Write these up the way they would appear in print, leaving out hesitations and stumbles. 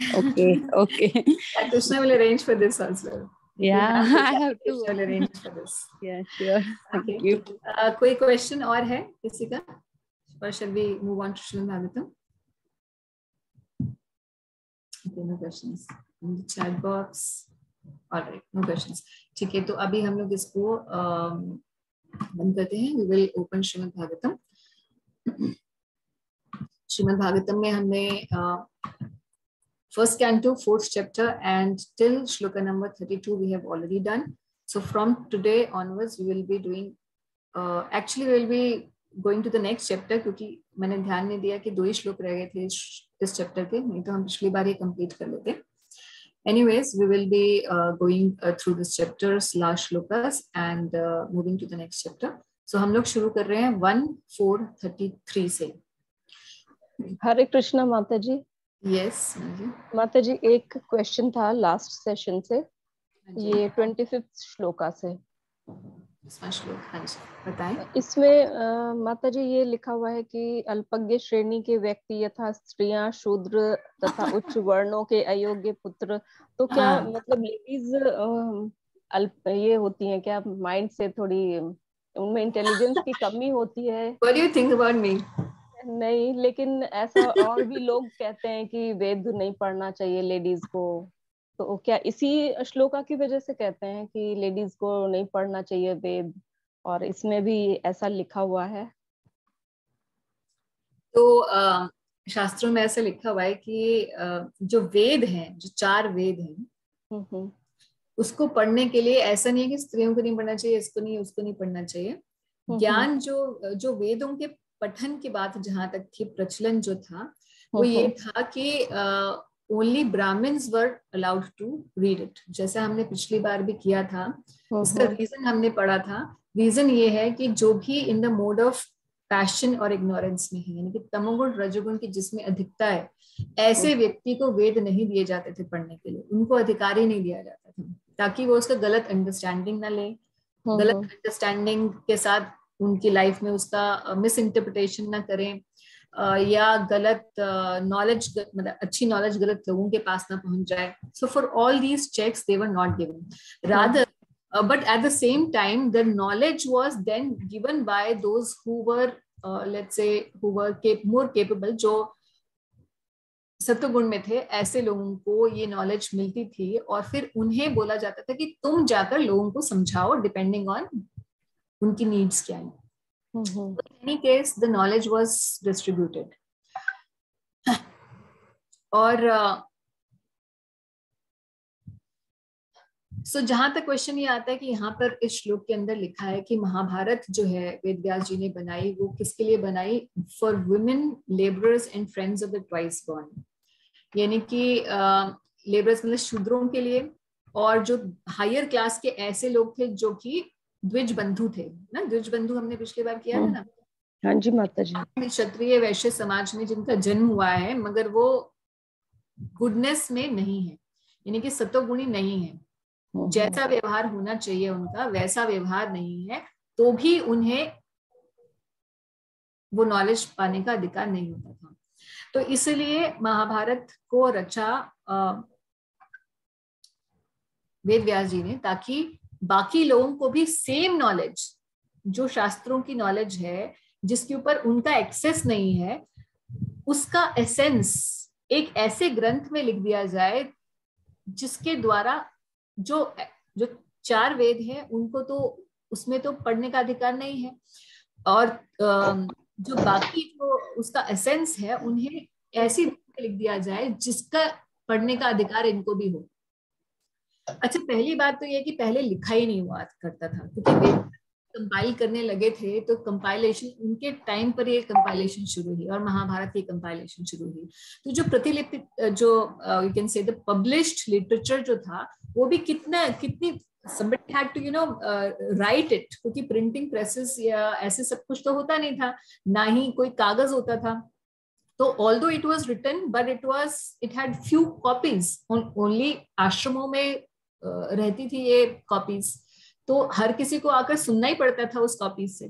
Okay, okay. Yeah, Krishna will arrange for this also. Yeah, I have to. Krishna will arrange for this. Yeah, sure. Thank Okay. you. कोई question और है किसी का? Or shall we move on to Srimad Bhagavatam? Okay, no questions in the chat box. All right, no questions. ठीक है, तो अभी हम लोग इसको बंद करते हैं. We will open Srimad Bhagavatam. Srimad Bhagavatam में हमने first canto, fourth chapter, and till shloka number 32 we have already done. So from today onwards we will be doing. Actually, we will be going to the next chapter क्योंकि मैंने ध्यान नहीं दिया कि 2 ही श्लोक रह गए थे इस चैप्टर के, नहीं तो हम पिछली बार ही कंप्लीट कर लेते. Anyways, we will be going through this chapter's last shlokas and moving to the next chapter. So हम लोग शुरू कर रहे हैं 1:4:33 से. हरे कृष्णा माता जी. Yes, माता जी, एक क्वेश्चन था लास्ट सेशन से, ये 25th श्लोका से. इसमें माता जी ये लिखा हुआ है कि अल्पज्ञ श्रेणी के व्यक्ति यथा स्त्रियां, शूद्र तथा उच्च वर्णों के अयोग्य पुत्र, तो क्या मतलब लेडीज अल्प ये होती हैं क्या, माइंड से थोड़ी उनमें इंटेलिजेंस की कमी होती है? What do you think about me? नहीं, लेकिन ऐसा और भी लोग कहते हैं कि वेद नहीं पढ़ना चाहिए लेडीज को, तो क्या इसी श्लोका की वजह से कहते हैं कि लेडीज को नहीं पढ़ना चाहिए वेद, और इसमें भी ऐसा लिखा हुआ है? तो शास्त्रों में ऐसा लिखा हुआ है कि जो वेद हैं, जो 4 वेद हैं, उसको पढ़ने के लिए ऐसा नहीं है कि स्त्रियों को नहीं पढ़ना चाहिए, इसको नहीं उसको नहीं पढ़ना चाहिए. ज्ञान जो वेदों के पठन की बात जहां तक थी, प्रचलन जो था वो ये था कि only Brahmins were allowed to read it, जैसा हमने पिछली बार भी किया था. इसका रीजन हमने पढ़ा था. रीजन ये है कि जो भी in the mode of passion और इग्नोरेंस में है, यानी कि तमोगुण रजोगुण की जिसमें अधिकता है, ऐसे व्यक्ति को वेद नहीं दिए जाते थे पढ़ने के लिए, उनको अधिकार ही नहीं दिया जाता था, ताकि वो उसका गलत अंडरस्टैंडिंग ना ले, गलत अंडरस्टैंडिंग के साथ उनकी लाइफ में उसका मिस इंटरप्रिटेशन ना करें, या गलत नॉलेज, मतलब अच्छी नॉलेज गलत लोगों के पास ना पहुंच जाए. So for all these checks they were not given, rather but at the same time the knowledge was then given by those who were let's say who were more capable, जो सत्वगुण में थे, ऐसे लोगों को ये नॉलेज मिलती थी और फिर उन्हें बोला जाता था कि तुम जाकर लोगों को समझाओ डिपेंडिंग ऑन उनकी नीड्स क्या है. In any case the knowledge was distributed. और सो जहां तक क्वेश्चन ये आता है कि यहाँ पर इस श्लोक के अंदर लिखा है कि महाभारत जो है वेद व्यास जी ने बनाई, वो किसके लिए बनाई? For women labourers and friends of the twice born, यानी कि लेबरर्स मतलब शूद्रों के लिए, और जो हायर क्लास के ऐसे लोग थे जो कि द्विज बंधु थे ना. द्विज बंधु हमने पिछली बार किया था ना. हाँ जी माता जी. क्षत्रिय वैश्य समाज में जिनका जन्म हुआ है मगर वो गुडनेस में नहीं है, यानी कि सत्वगुणी नहीं है, जैसा व्यवहार होना चाहिए उनका वैसा व्यवहार नहीं है, तो भी उन्हें वो नॉलेज पाने का अधिकार नहीं होता था. तो इसलिए महाभारत को रचा वेद व्यास जी ने, ताकि बाकी लोगों को भी सेम नॉलेज, जो शास्त्रों की नॉलेज है जिसके ऊपर उनका एक्सेस नहीं है, उसका एसेंस एक ऐसे ग्रंथ में लिख दिया जाए जिसके द्वारा जो 4 वेद है उनको तो उसमें तो पढ़ने का अधिकार नहीं है, और जो बाकी जो उसका एसेंस है उन्हें ऐसी लिख दिया जाए जिसका पढ़ने का अधिकार इनको भी हो. अच्छा, पहली बात तो ये कि पहले लिखा ही नहीं हुआ करता था, क्योंकि वेद कंपाइल करने लगे थे तो कंपाइलेशन उनके टाइम पर ये कंपाइलेशन शुरू हुई और महाभारत की कंपाइलेशन शुरू हुई. तो जो प्रतिलिपि, जो you can say the published literature जो था, वो भी कितनी somebody had to write it, क्योंकि प्रिंटिंग प्रेसेस या ऐसे सब कुछ तो होता नहीं था, ना ही कोई कागज होता था. तो although it was written but it had few copies, only आश्रमों में रहती थी ये कॉपीज, तो हर किसी को आकर सुनना ही पड़ता था उस कॉपीज से.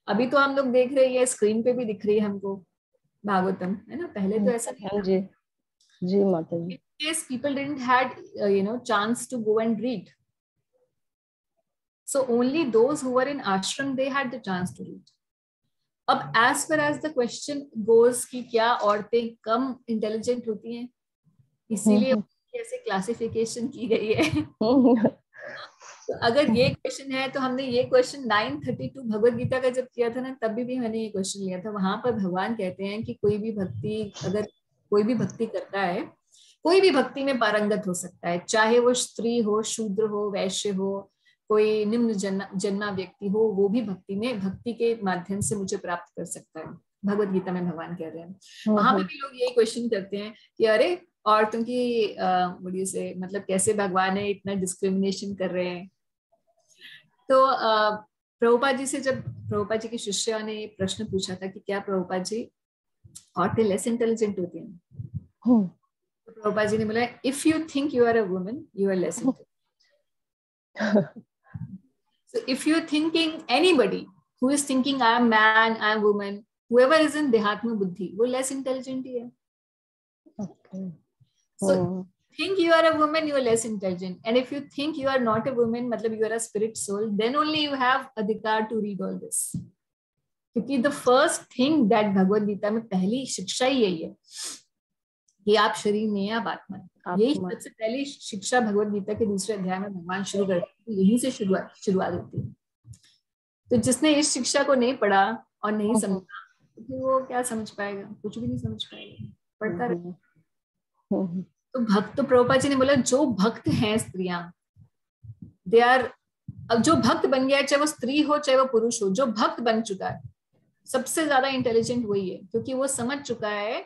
अभी तो हम लोग देख रहे हैं स्क्रीन पे भी दिख रही है हमको भागवतम, है ना. पहले तो ऐसा नहीं था. जी माता जी. In case people didn't had chance to go and read, so only those who were in ashram they had the chance to read. अब as far as the question goes कि क्या औरतें कम इंटेलिजेंट होती हैं, इसीलिए ऐसे क्लासिफिकेशन की गई है. तो अगर ये क्वेश्चन है तो हमने ये क्वेश्चन 932 भगवत गीता का जब किया था ना, तभी भी मैंने ये क्वेश्चन लिया था. वहां पर भगवान कहते हैं कि कोई भी भक्ति करता है, कोई भी भक्ति में पारंगत हो सकता है, चाहे वो स्त्री हो, शूद्र हो, वैश्य हो, कोई निम्न जन्मा व्यक्ति हो, वो भी भक्ति के माध्यम से मुझे प्राप्त कर सकता है. भगवत गीता में भगवान कह रहे हैं. वहां पर भी लोग यही क्वेश्चन करते हैं कि अरे औरतों की वजह से मतलब कैसे भगवान है इतना डिस्क्रिमिनेशन कर रहे हैं. तो प्रभुपाद जी से जब प्रभुपाद जी की शिष्या ने ये प्रश्न पूछा था कि क्या प्रभुपाद जी औरतें लेस इंटेलिजेंट होती हैं, तो प्रभुपाद जी ने बोला if you think you are a woman you are less intelligent. So if you're thinking anybody who is thinking I am man, I am woman, whoever is in देहात्म बुद्धि, वो less intelligent ही है. Okay. So think you are a woman, you are less intelligent. And if you think you are not a woman, मतलब you are a spirit soul, then only you have अधिकार to read all this. क्योंकि the first thing that Bhagavad Gita में पहली शिक्षा ही यही है कि आप शरीर नहीं आप आत्मा है. यही सबसे पहली शिक्षा भगवद गीता के दूसरे अध्याय में भगवान शुरू करते हैं. यहीं से शुरुआत होती है. तो जिसने इस शिक्षा को नहीं पढ़ा और नहीं समझा तो वो क्या समझ पाएगा, कुछ भी नहीं समझ पाएगा, पढ़ता रहेगा. तो भक्त, प्रभुपाद जी ने बोला जो भक्त हैं स्त्रियां, दे आर, अब जो भक्त बन गया है, चाहे वो स्त्री हो चाहे वो पुरुष हो, जो भक्त बन चुका है सबसे ज्यादा इंटेलिजेंट वही है, क्योंकि वो समझ चुका है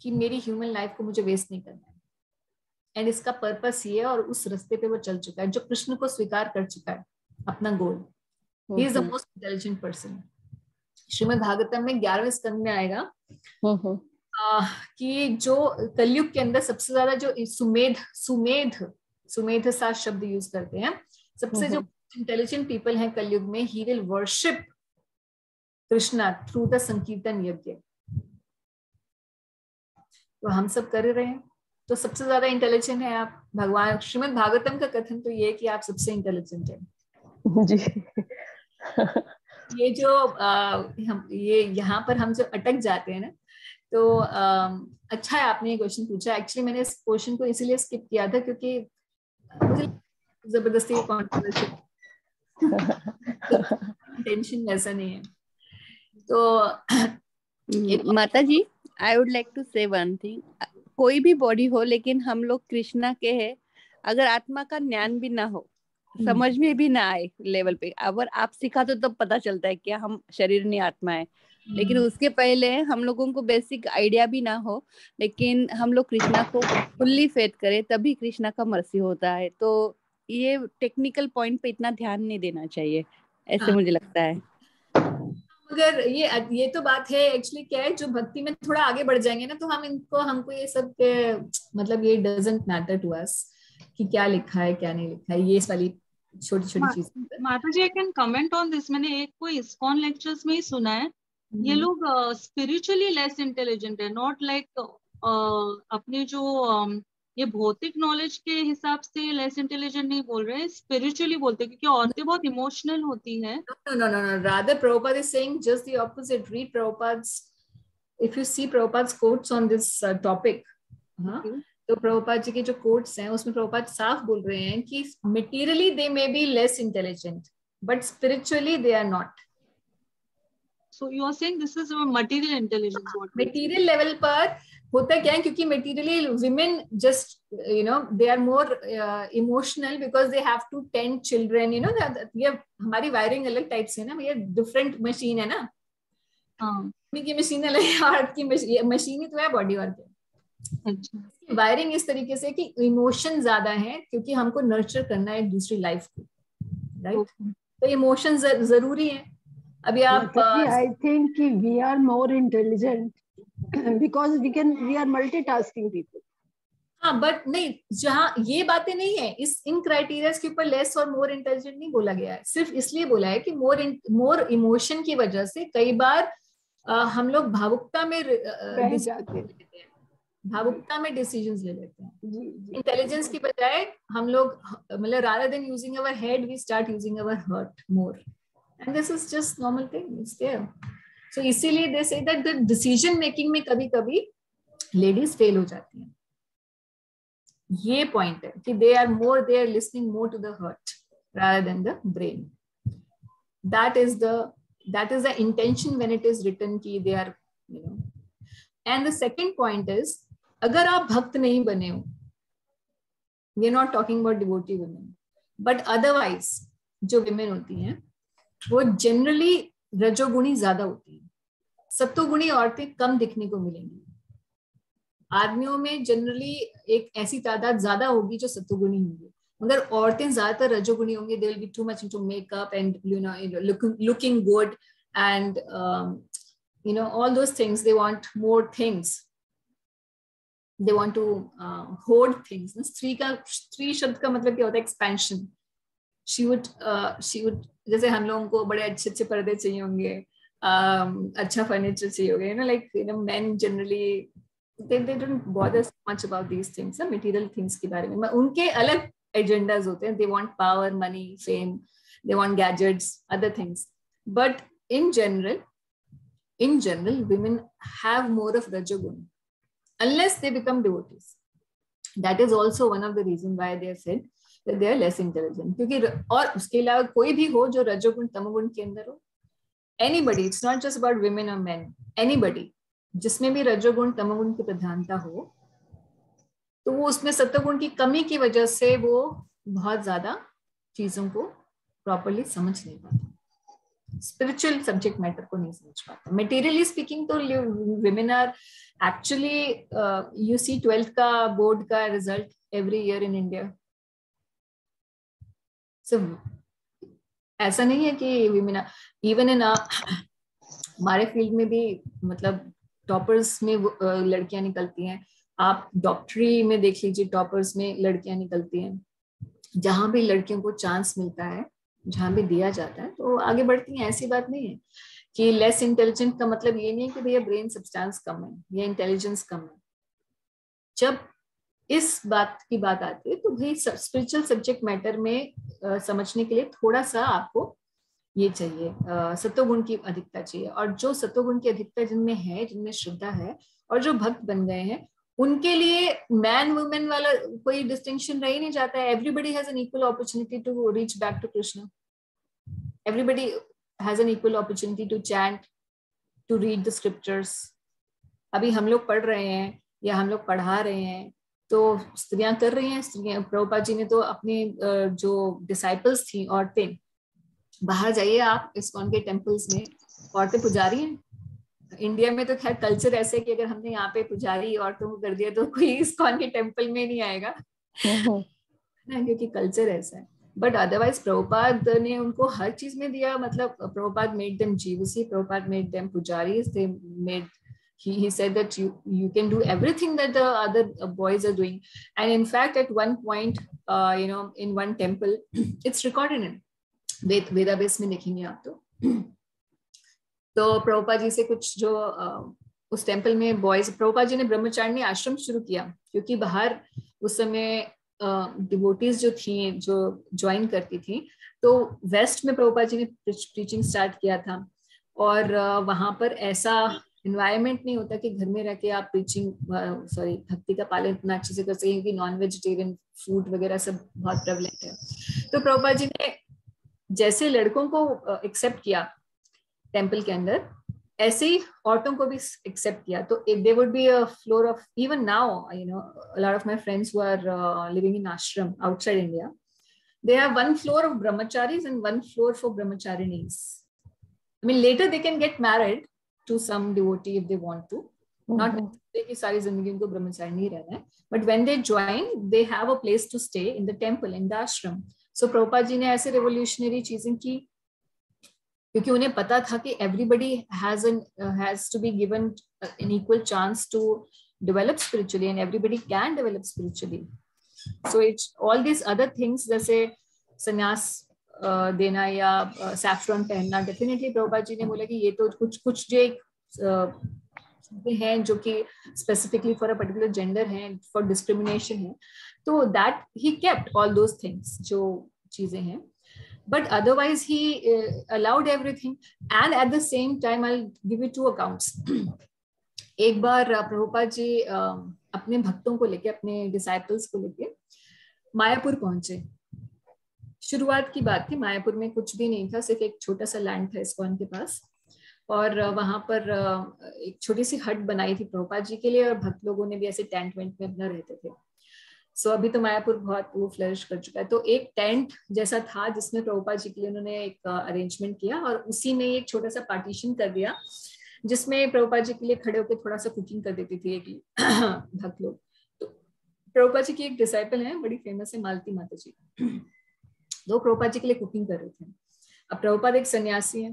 कि मेरी ह्यूमन लाइफ को मुझे वेस्ट नहीं करना है एंड इसका पर्पस ये है, और उस रास्ते पे वो चल चुका है. जो कृष्ण को स्वीकार कर चुका है अपना goal, he is the most intelligent person. Shrimad Bhagavatam में 11वें स्कंद में आएगा कि जो कलयुग के अंदर सबसे ज्यादा जो सुमेध सा शब्द यूज करते हैं, सबसे जो इंटेलिजेंट पीपल हैं कलयुग में, he will worship Krishna through the संकीर्तन यज्ञ. तो हम सब कर रहे हैं, तो सबसे ज्यादा इंटेलिजेंट है आप. भगवान श्रीमद् भागवतम का कथन तो ये है कि आप सबसे इंटेलिजेंट हैं जी. ये जो हम ये यहाँ पर हम जो अटक जाते हैं ना, तो अच्छा है आपने ये क्वेश्चन पूछा. एक्चुअली मैंने इस क्वेश्चन को इसीलिए स्किप किया था क्योंकि मुझे जबरदस्ती कंट्रोवर्शियल टेंशन ऐसा नहीं है. तो माता जी, आई वुड लाइक टू से वन थिंग. कोई भी बॉडी हो लेकिन हम लोग कृष्णा के हैं, अगर आत्मा का ज्ञान भी ना हो, समझ में भी ना आए लेवल पे, अगर आप सिखा तो तब पता चलता है कि हम शरीर नहीं आत्मा है. लेकिन उसके पहले हम लोगों को बेसिक आइडिया भी ना हो, लेकिन हम लोग कृष्णा को फुल्ली फेथ करें, तभी कृष्णा का मर्सी होता है. तो ये टेक्निकल पॉइंट पे इतना ध्यान नहीं देना चाहिए, ऐसे मुझे लगता है. मगर ये तो बात है. एक्चुअली क्या है, जो भक्ति में थोड़ा आगे बढ़ जाएंगे ना, तो हमको ये सब मतलब ये डजंट मैटर टू अस कि क्या लिखा है क्या नहीं लिखा है, ये इस वाली छोटी छोटी चीज. माता जी, I can comment on this. मैंने एक कोई इस्कॉन लेक्चर्स में ही सुना है, ये लोग स्पिरिचुअली लेस इंटेलिजेंट है, नॉट लाइक अपने जो ये भौतिक नॉलेज के हिसाब से लेस इंटेलिजेंट नहीं बोल रहे हैं, स्पिरिचुअली बोलते हैं, क्योंकि औरतें बहुत इमोशनल होती हैं. No. Rather, Prabhupada is saying just the opposite. Read Prabhupada's. If you see Prabhupada's quotes on this topic, तो प्रभुपाद जी के जो कोट्स हैं उसमें प्रभुपाद साफ बोल रहे हैं कि materially they may be less intelligent, but spiritually they are not. So you are saying this is a material intelligence. Material level पर होता क्या है, क्योंकि materially women just they are more emotional because they have to tend children. ये हमारी wiring अलग type से है ना, ये डिफरेंट मशीन है ना. की मशीन अलग है, हार्ट की मशीन ही तो है बॉडी वर्क. वायरिंग इस तरीके से कि इमोशन ज्यादा है, क्योंकि हमको नर्चर करना है दूसरी लाइफ को, राइट. तो इमोशन जरूरी है. अभी आप I think we are more intelligent because we are multitasking people. हाँ, बट नहीं, जहाँ ये बातें नहीं है, इन क्राइटेरिया के ऊपर लेस और मोर इंटेलिजेंट नहीं बोला गया है. सिर्फ इसलिए बोला है कि मोर इमोशन की वजह से कई बार हम लोग भावुकता में रह जाते हैं. भावुकता में डिसीजंस ले लेते हैं। इंटेलिजेंस की बजाय हम लोग मतलब rather than using our head we start using our heart more, and this is just normal thing, it's there. So इसीलिए they say that the decision making में कभी कभी लेडीज फेल हो जाती हैं। ये पॉइंट है कि they are listening more to the heart rather than the brain. That is the intention when it is written कि they are, you know. And the second point is, अगर आप भक्त नहीं बने हो, we are not talking about devotee women, but otherwise जो women होती हैं वो generally रजोगुणी ज्यादा होती हैं, सत्वगुणी औरतें कम दिखने को मिलेंगी। आदमियों में जनरली एक ऐसी तादाद ज्यादा होगी जो सत्वगुणी होंगी, मगर औरतें ज्यादातर रजोगुणी होंगी। They will be too much into makeup and looking good and all those things. They want more things, they want to hoard things. स्त्री शब्द का मतलब क्या होता है? एक्सपेंशन। she would जैसे हम लोगों को बड़े अच्छे अच्छे पर्दे चाहिए होंगे, अच्छा फर्नीचर चाहिए होगा, like men generally they don't bother so much about these things, material things के बारे में। उनके अलग एजेंडाज होते हैं। they want power, money, fame, they want gadgets, other things. But in general women have more of rajagun unless they become devotees. That is also one of the reasons why they have said that they are less intelligent. क्योंकि और उसके अलावा कोई भी हो जो रजोगुण तमोगुण के अंदर हो, anybody, it's not just about women or men, anybody जिसमें भी रजोगुण तमोगुण की प्रधानता हो, तो वो उसमें सत्वगुण की कमी की वजह से वो बहुत ज्यादा चीजों को प्रॉपरली समझ नहीं पाता, स्पिरिचुअल सब्जेक्ट मैटर को नहीं समझ पाता। मटेरियली स्पीकिंग तो women are actually you see 12th का बोर्ड का result every year in India. So ऐसा नहीं है कि women even in हमारे फील्ड में भी मतलब टॉपर्स में लड़कियां निकलती हैं। आप डॉक्टरी में देख लीजिए, टॉपर्स में लड़कियां निकलती हैं। जहां भी लड़कियों को चांस मिलता है, जहां भी दिया जाता है, तो आगे बढ़ती हैं। ऐसी बात नहीं है कि लेस इंटेलिजेंट का मतलब ये नहीं है कि भैया ब्रेन सब्सटेंस कम है या इंटेलिजेंस कम है। जब इस बात की बात आती है तो भाई स्पिरिचुअल सब्जेक्ट मैटर में समझने के लिए थोड़ा सा आपको ये चाहिए, सत्वगुण की अधिकता चाहिए। और जो सत्वगुण की अधिकता जिनमें है, जिनमें श्रद्धा है और जो भक्त बन गए हैं, उनके लिए मैन वुमेन वाला कोई डिस्टिंक्शन रह ही नहीं जाता है। Everybody has an equal opportunity to reach back to Krishna, everybody has an equal opportunity to chant, to read the scriptures. अभी हम लोग पढ़ रहे हैं या हम लोग पढ़ा रहे हैं तो स्त्रियां कर रही हैं। स्त्रियां, प्रभुपाद जी ने तो अपने जो डिसाइपल्स थी औरतें, बाहर जाइए आप इस्कॉन के टेम्पल्स में, औरतें पुजारी हैं। इंडिया में तो खैर कल्चर ऐसे है कि अगर हमने यहाँ पे पुजारी औरतों को कर दिया तो कोई इस्कॉन के टेम्पल में नहीं आएगा ना, क्योंकि कल्चर ऐसा है। बट अदरवाइज प्रभुपाद ने उनको हर चीज में दिया। मतलब प्रभुपाद मेड देम जीवसी, Prabhupada made them pujaris, they made he said that you can do everything that the other boys are doing. And in fact at one point in one temple it's recorded in वेदाबेस में देखेंगे आप तो प्रभुपाद जी से कुछ जो उस temple में बॉयज, प्रभुपाद जी ने ब्रह्मचारिणी आश्रम शुरू किया क्योंकि बाहर उस समय डिवोटीज जो थी, जो ज्वाइन करती थी, तो वेस्ट में प्रभुपाद जी ने प्रीचिंग स्टार्ट किया था। और वहां पर ऐसा एनवायरनमेंट नहीं होता कि घर में रह के आप भक्ति का पालन इतना अच्छे से कर सकें, क्योंकि नॉन वेजिटेरियन फूड वगैरह सब बहुत प्रेवलेंट है। तो प्रभुपाद जी ने जैसे लड़कों को एक्सेप्ट किया टेम्पल के अंदर, ऐसे ही औरतों को भी एक्सेप्ट किया। तो there would be a floor of, even now a lot of my friends who are living in ashram outside India, they have one floor of brahmacharis and one floor for brahmacharinis. I mean later they can get married to some devotee if they want to, not necessarily कि सारी जिंदगी उनको ब्रह्मचारिणी रहना है, but when they join they have a place to stay in the temple, in the ashram. So Prabhupada ji ने ऐसे revolutionary चीजें की क्योंकि उन्हें पता था कि everybody has to be given an equal chance to develop spiritually, and everybody can develop spiritually. So it's all these other things जैसे संन्यास देना या सैफ्रॉन पहनना, डेफिनेटली प्रभुपाद जी ने बोला कि ये तो कुछ जो एक चीजें हैं जो कि specifically for a particular gender हैं, फॉर डिस्क्रिमिनेशन है, तो that he kept all those things जो चीजें हैं, but otherwise he allowed everything. And at the same time I'll give you two accounts. एक बार प्रभुपाद जी अपने भक्तों को लेके, अपने डिसाइपल्स को लेके मायापुर पहुंचे। शुरुआत की बात थी, मायापुर में कुछ भी नहीं था, सिर्फ एक छोटा सा लैंड था इस्कॉन के पास, और वहां पर एक छोटी सी हट बनाई थी प्रभुपाद जी के लिए, और भक्त लोगों ने भी ऐसे टेंट वेंट में अपना रहते थे। सो अभी तो मायापुर बहुत वो फ्लरिश कर चुका है। तो एक टेंट जैसा था जिसमें प्रभुपाद जी के लिए उन्होंने एक अरेंजमेंट किया, और उसी में एक छोटा सा पार्टीशन कर दिया जिसमें प्रभुपाद जी के लिए खड़े होकर थोड़ा सा कुकिंग कर देती थी एक भक्त लोग। तो प्रभुपाद जी की एक डिसाइपल है, बड़ी फेमस है, मालती माता जी, तो प्रभुपाद जी के लिए कुकिंग कर रहे थे। अब प्रभुपाद एक सन्यासी है,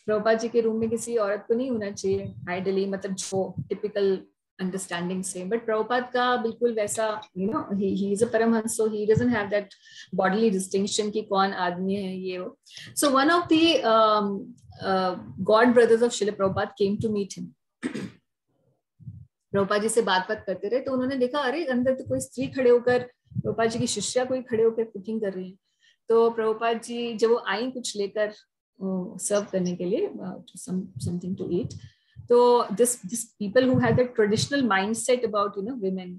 प्रभुपाद जी के रूम में किसी औरत को नहीं होना चाहिए आइडली, मतलब जो टिपिकल अंडरस्टैंडिंग से, बट प्रभुपाद का बिल्कुल वैसा, you know, he is a paramahamsa, so he doesn't have that bodily distinction कि कौन आदमी है ये वो। So one of the godbrothers of Srila Prabhupada came to meet him. Prabhupada ji से बात करते रहे, तो उन्होंने देखा अरे अंदर तो कोई स्त्री खड़े होकर, प्रभुपाद जी की शिष्या कोई खड़े होकर कुकिंग कर रही है। तो प्रभुपाद जी जब वो आई कुछ लेकर सर्व करने के लिए, something to eat, so this people who had the traditional mindset about, you know, women,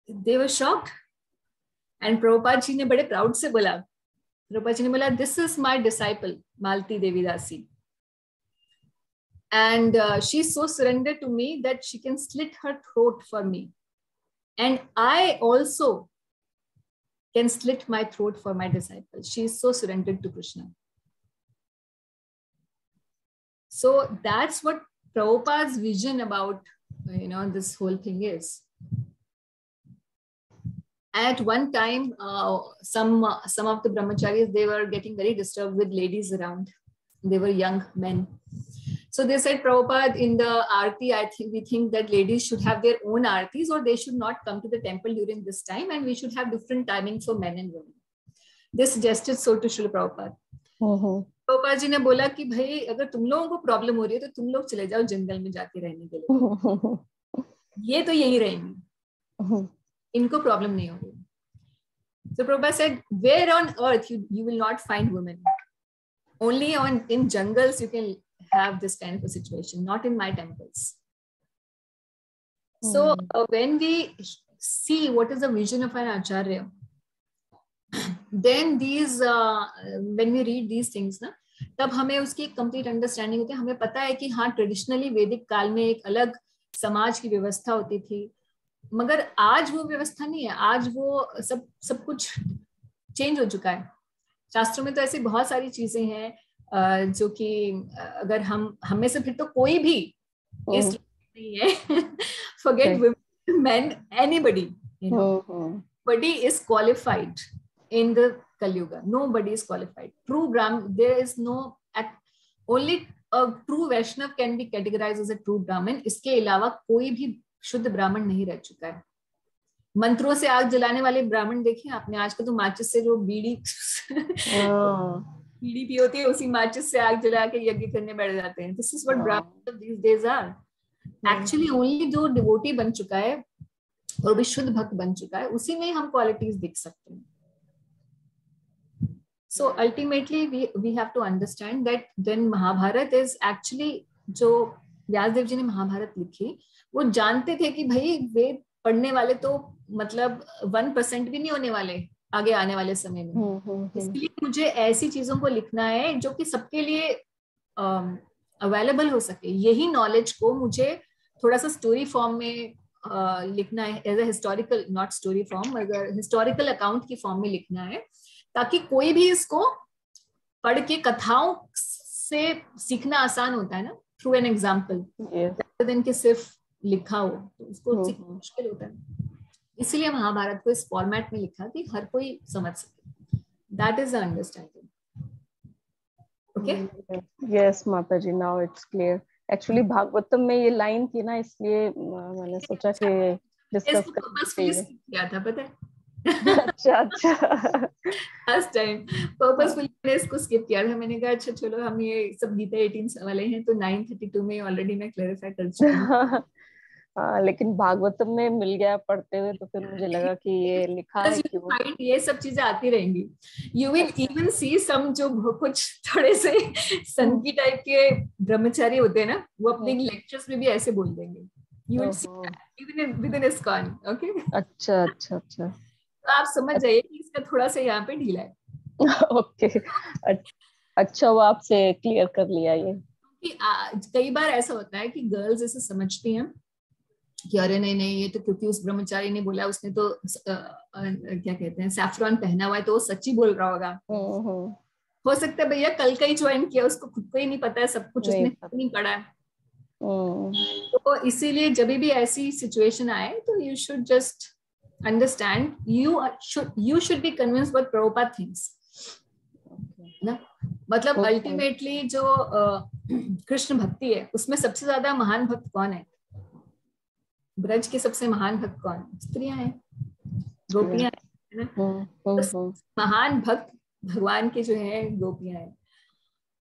they were shocked, and Prabhupada ji ने बड़े proud से बोला, Prabhupada ji ने बोला, this is my disciple Malti Devi Dasi, and she's so surrendered to me that she can slit her throat for me, and I also can slit my throat for my disciple. She is so surrendered to Krishna. So that's what Prabhupada's vision about, you know, this whole thing is. At one time, some of the brahmacharis, they were getting very disturbed with ladies around. They were young men. So they said, Prabhupada, in the aarti, we think that ladies should have their own aartis, or they should not come to the temple during this time, and we should have different timings for men and women. They suggested so to Srila Prabhupada. Prabhupada ji ने बोला कि भाई अगर तुम लोगों को problem हो रही है तो तुम लोग चले जाओ जंगल में जाके रहने के लिए, ये तो यही रहेंगे, इनको प्रॉब्लम नहीं होगी। So Prabhupada said, where on earth you will not find women, only in jungles you can have this kind of a situation, not in my temples. So when we see what is the vision of an acharya, then these when we read these things ना, तब हमें उसकी complete understanding होती है। हमें पता है कि हाँ, ट्रेडिशनली वैदिक काल में एक अलग समाज की व्यवस्था होती थी, मगर आज वो व्यवस्था नहीं है। आज वो सब कुछ चेंज हो चुका है। शास्त्रों में तो ऐसी बहुत सारी चीजें हैं जो कि अगर हम में से फिर तो कोई भी इस नहीं है, forget women, men, anybody, you know, nobody is qualified in the Kali Yuga. Nobody is qualified. True Brahmin, there is no, only a true Vaishnav can be categorized as a true Brahmin. इसके अलावा कोई भी शुद्ध ब्राह्मण नहीं रह चुका है। मंत्रों से आग जलाने वाले ब्राह्मण देखे आपने? आजकल तो माचिस से जो बीड़ी भी होती है, उसी माचिस से आग जला के यज्ञ करने बैठ जाते हैं। This is what Brahmins these days are. Actually, only जो डिवोटी बन चुका है और भी शुद्ध भक्त बन चुका है, उसी में हम क्वालिटीज देख सकते हैं। So ultimately we have to understand that then Mahabharat is actually, जो व्यासदेव जी ने महाभारत लिखी, वो जानते थे कि भाई वेद पढ़ने वाले तो मतलब 1% भी नहीं होने वाले आगे आने वाले समय में। इसलिए मुझे ऐसी चीजों को लिखना है जो कि सबके लिए अवेलेबल हो सके। यही नॉलेज को मुझे थोड़ा सा स्टोरी फॉर्म में लिखना है, as a historical, not story form, अगर हिस्टोरिकल अकाउंट की फॉर्म में लिखना है, ताकि कोई भी इसको पढ़ के, कथाओं से सीखना आसान होता है ना, through an example, rather than कि सिर्फ लिखा हो तो उसको सीखना मुश्किल होता है। इसलिए महाभारत को इस फॉर्मेट में लिखा कि हर कोई समझ सके। That is the understanding. Okay, yes माता जी, now it's clear. Actually Bhagavatam में ये लाइन थी ना, इसलिए मैंने सोचा कि डिस्कस करना चाहिए। क्या था पता है? अच्छा अच्छा। लास्ट टाइम पर्पसफुली मैंने इसको स्किप किया था। मैंने कहा अच्छा चलो हम ये सब गीता 18 वाले हैं तो 9:32 में ऑलरेडी मैं क्लैरिफाई कर चुकी हूँ। हाँ, लेकिन भागवतम में मिल गया पढ़ते हुए, तो फिर मुझे लगा कि ये लिखा है क्यों। ये सब चीजें आती रहेंगी। यू विल इवन सी सम जो कुछ थोड़े से संकी टाइप के ब्रह्मचारी होते हैं ना, वो अपने लेक्चर्स में भी ऐसे बोल देंगे। You will see even with in ISKCON. Okay, अच्छा अच्छा अच्छा। तो आप समझ जाइए कि इसका थोड़ा सा यहाँ पे ढीला है। ओके, अच्छा वो आपसे क्लियर कर लिया ये। क्योंकि कई बार ऐसा होता है कि गर्ल्स ऐसे समझती हैं कि अरे नहीं नहीं ये तो क्योंकि उस ब्रह्मचारी ने बोला, उसने तो क्या कहते हैं सैफरॉन पहना हुआ है तो वो सच्ची बोल रहा होगा। हो सकता है भैया कल का ही ज्वाइन किया, उसको खुद को ही नहीं पता है सब कुछ, उसने नहीं पढ़ा है। तो इसीलिए जब भी ऐसी सिचुएशन आए तो you should just understand, you should be convinced what Prabhupada thinks ना। मतलब अल्टीमेटली जो कृष्ण भक्ति है उसमें सबसे ज्यादा महान भक्त कौन है? ब्रज के सबसे महान भक्त कौन? स्त्रियां हैं, गोपियां है ना। तो महान भक्त भगवान के जो है गोपियां हैं।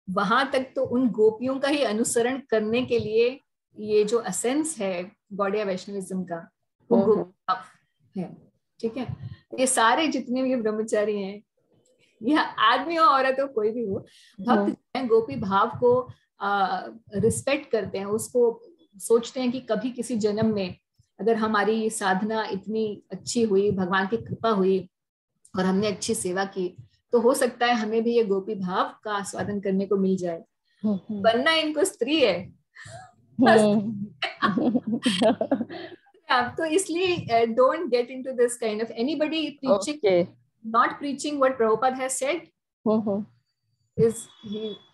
वहां तक तो उन गोपियों का ही अनुसरण करने के लिए ये जो असेंस है गौड़िया वैष्णविज्म का, वो गोपी है। ठीक है, ये सारे जितने भी ब्रह्मचारी हैं, या आदमी हो औरत हो कोई भी हो, भक्त हैं गोपी भाव को रिस्पेक्ट करते हैं, उसको सोचते हैं कि कभी किसी जन्म में अगर हमारी साधना इतनी अच्छी हुई, भगवान की कृपा हुई और हमने अच्छी सेवा की, तो हो सकता है हमें भी ये गोपी भाव का आस्वादन करने को मिल जाए। बनना इनको स्त्री है। तो इसलिए don't get into this kind of anybody preaching, not preaching what Prabhupada has said, is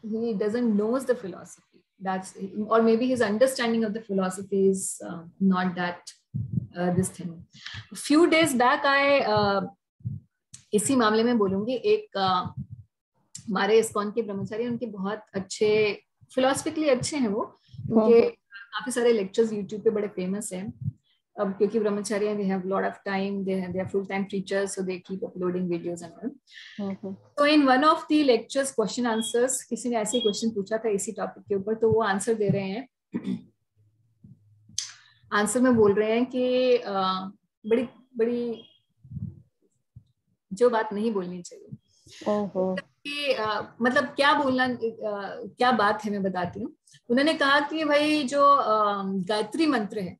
he doesn't knows the philosophy. That's, or maybe his understanding of the philosophy is not that this thing. A few days back I इसी मामले में बोलूंगी, एक हमारे ISKCON के ब्रह्मचारी, उनके बहुत अच्छे फिलोसफिकली अच्छे हैं वो, उनके काफी सारे लेक्चर्स यूट्यूब पे बड़े फेमस हैं। अब क्योंकि ब्रह्मचारी हैं, they have lot of time, they are full time teachers, so they keep uploading videos and all. So in one of the lectures question answers, किसी ने ऐसे क्वेश्चन पूछा था इसी टॉपिक के ऊपर, तो वो आंसर दे रहे हैं। आंसर में बोल रहे हैं कि बड़ी बड़ी जो बात नहीं बोलनी चाहिए। कि मतलब क्या बोलना, क्या बात है मैं बताती हूँ। उन्होंने कहा कि भाई जो गायत्री मंत्र है,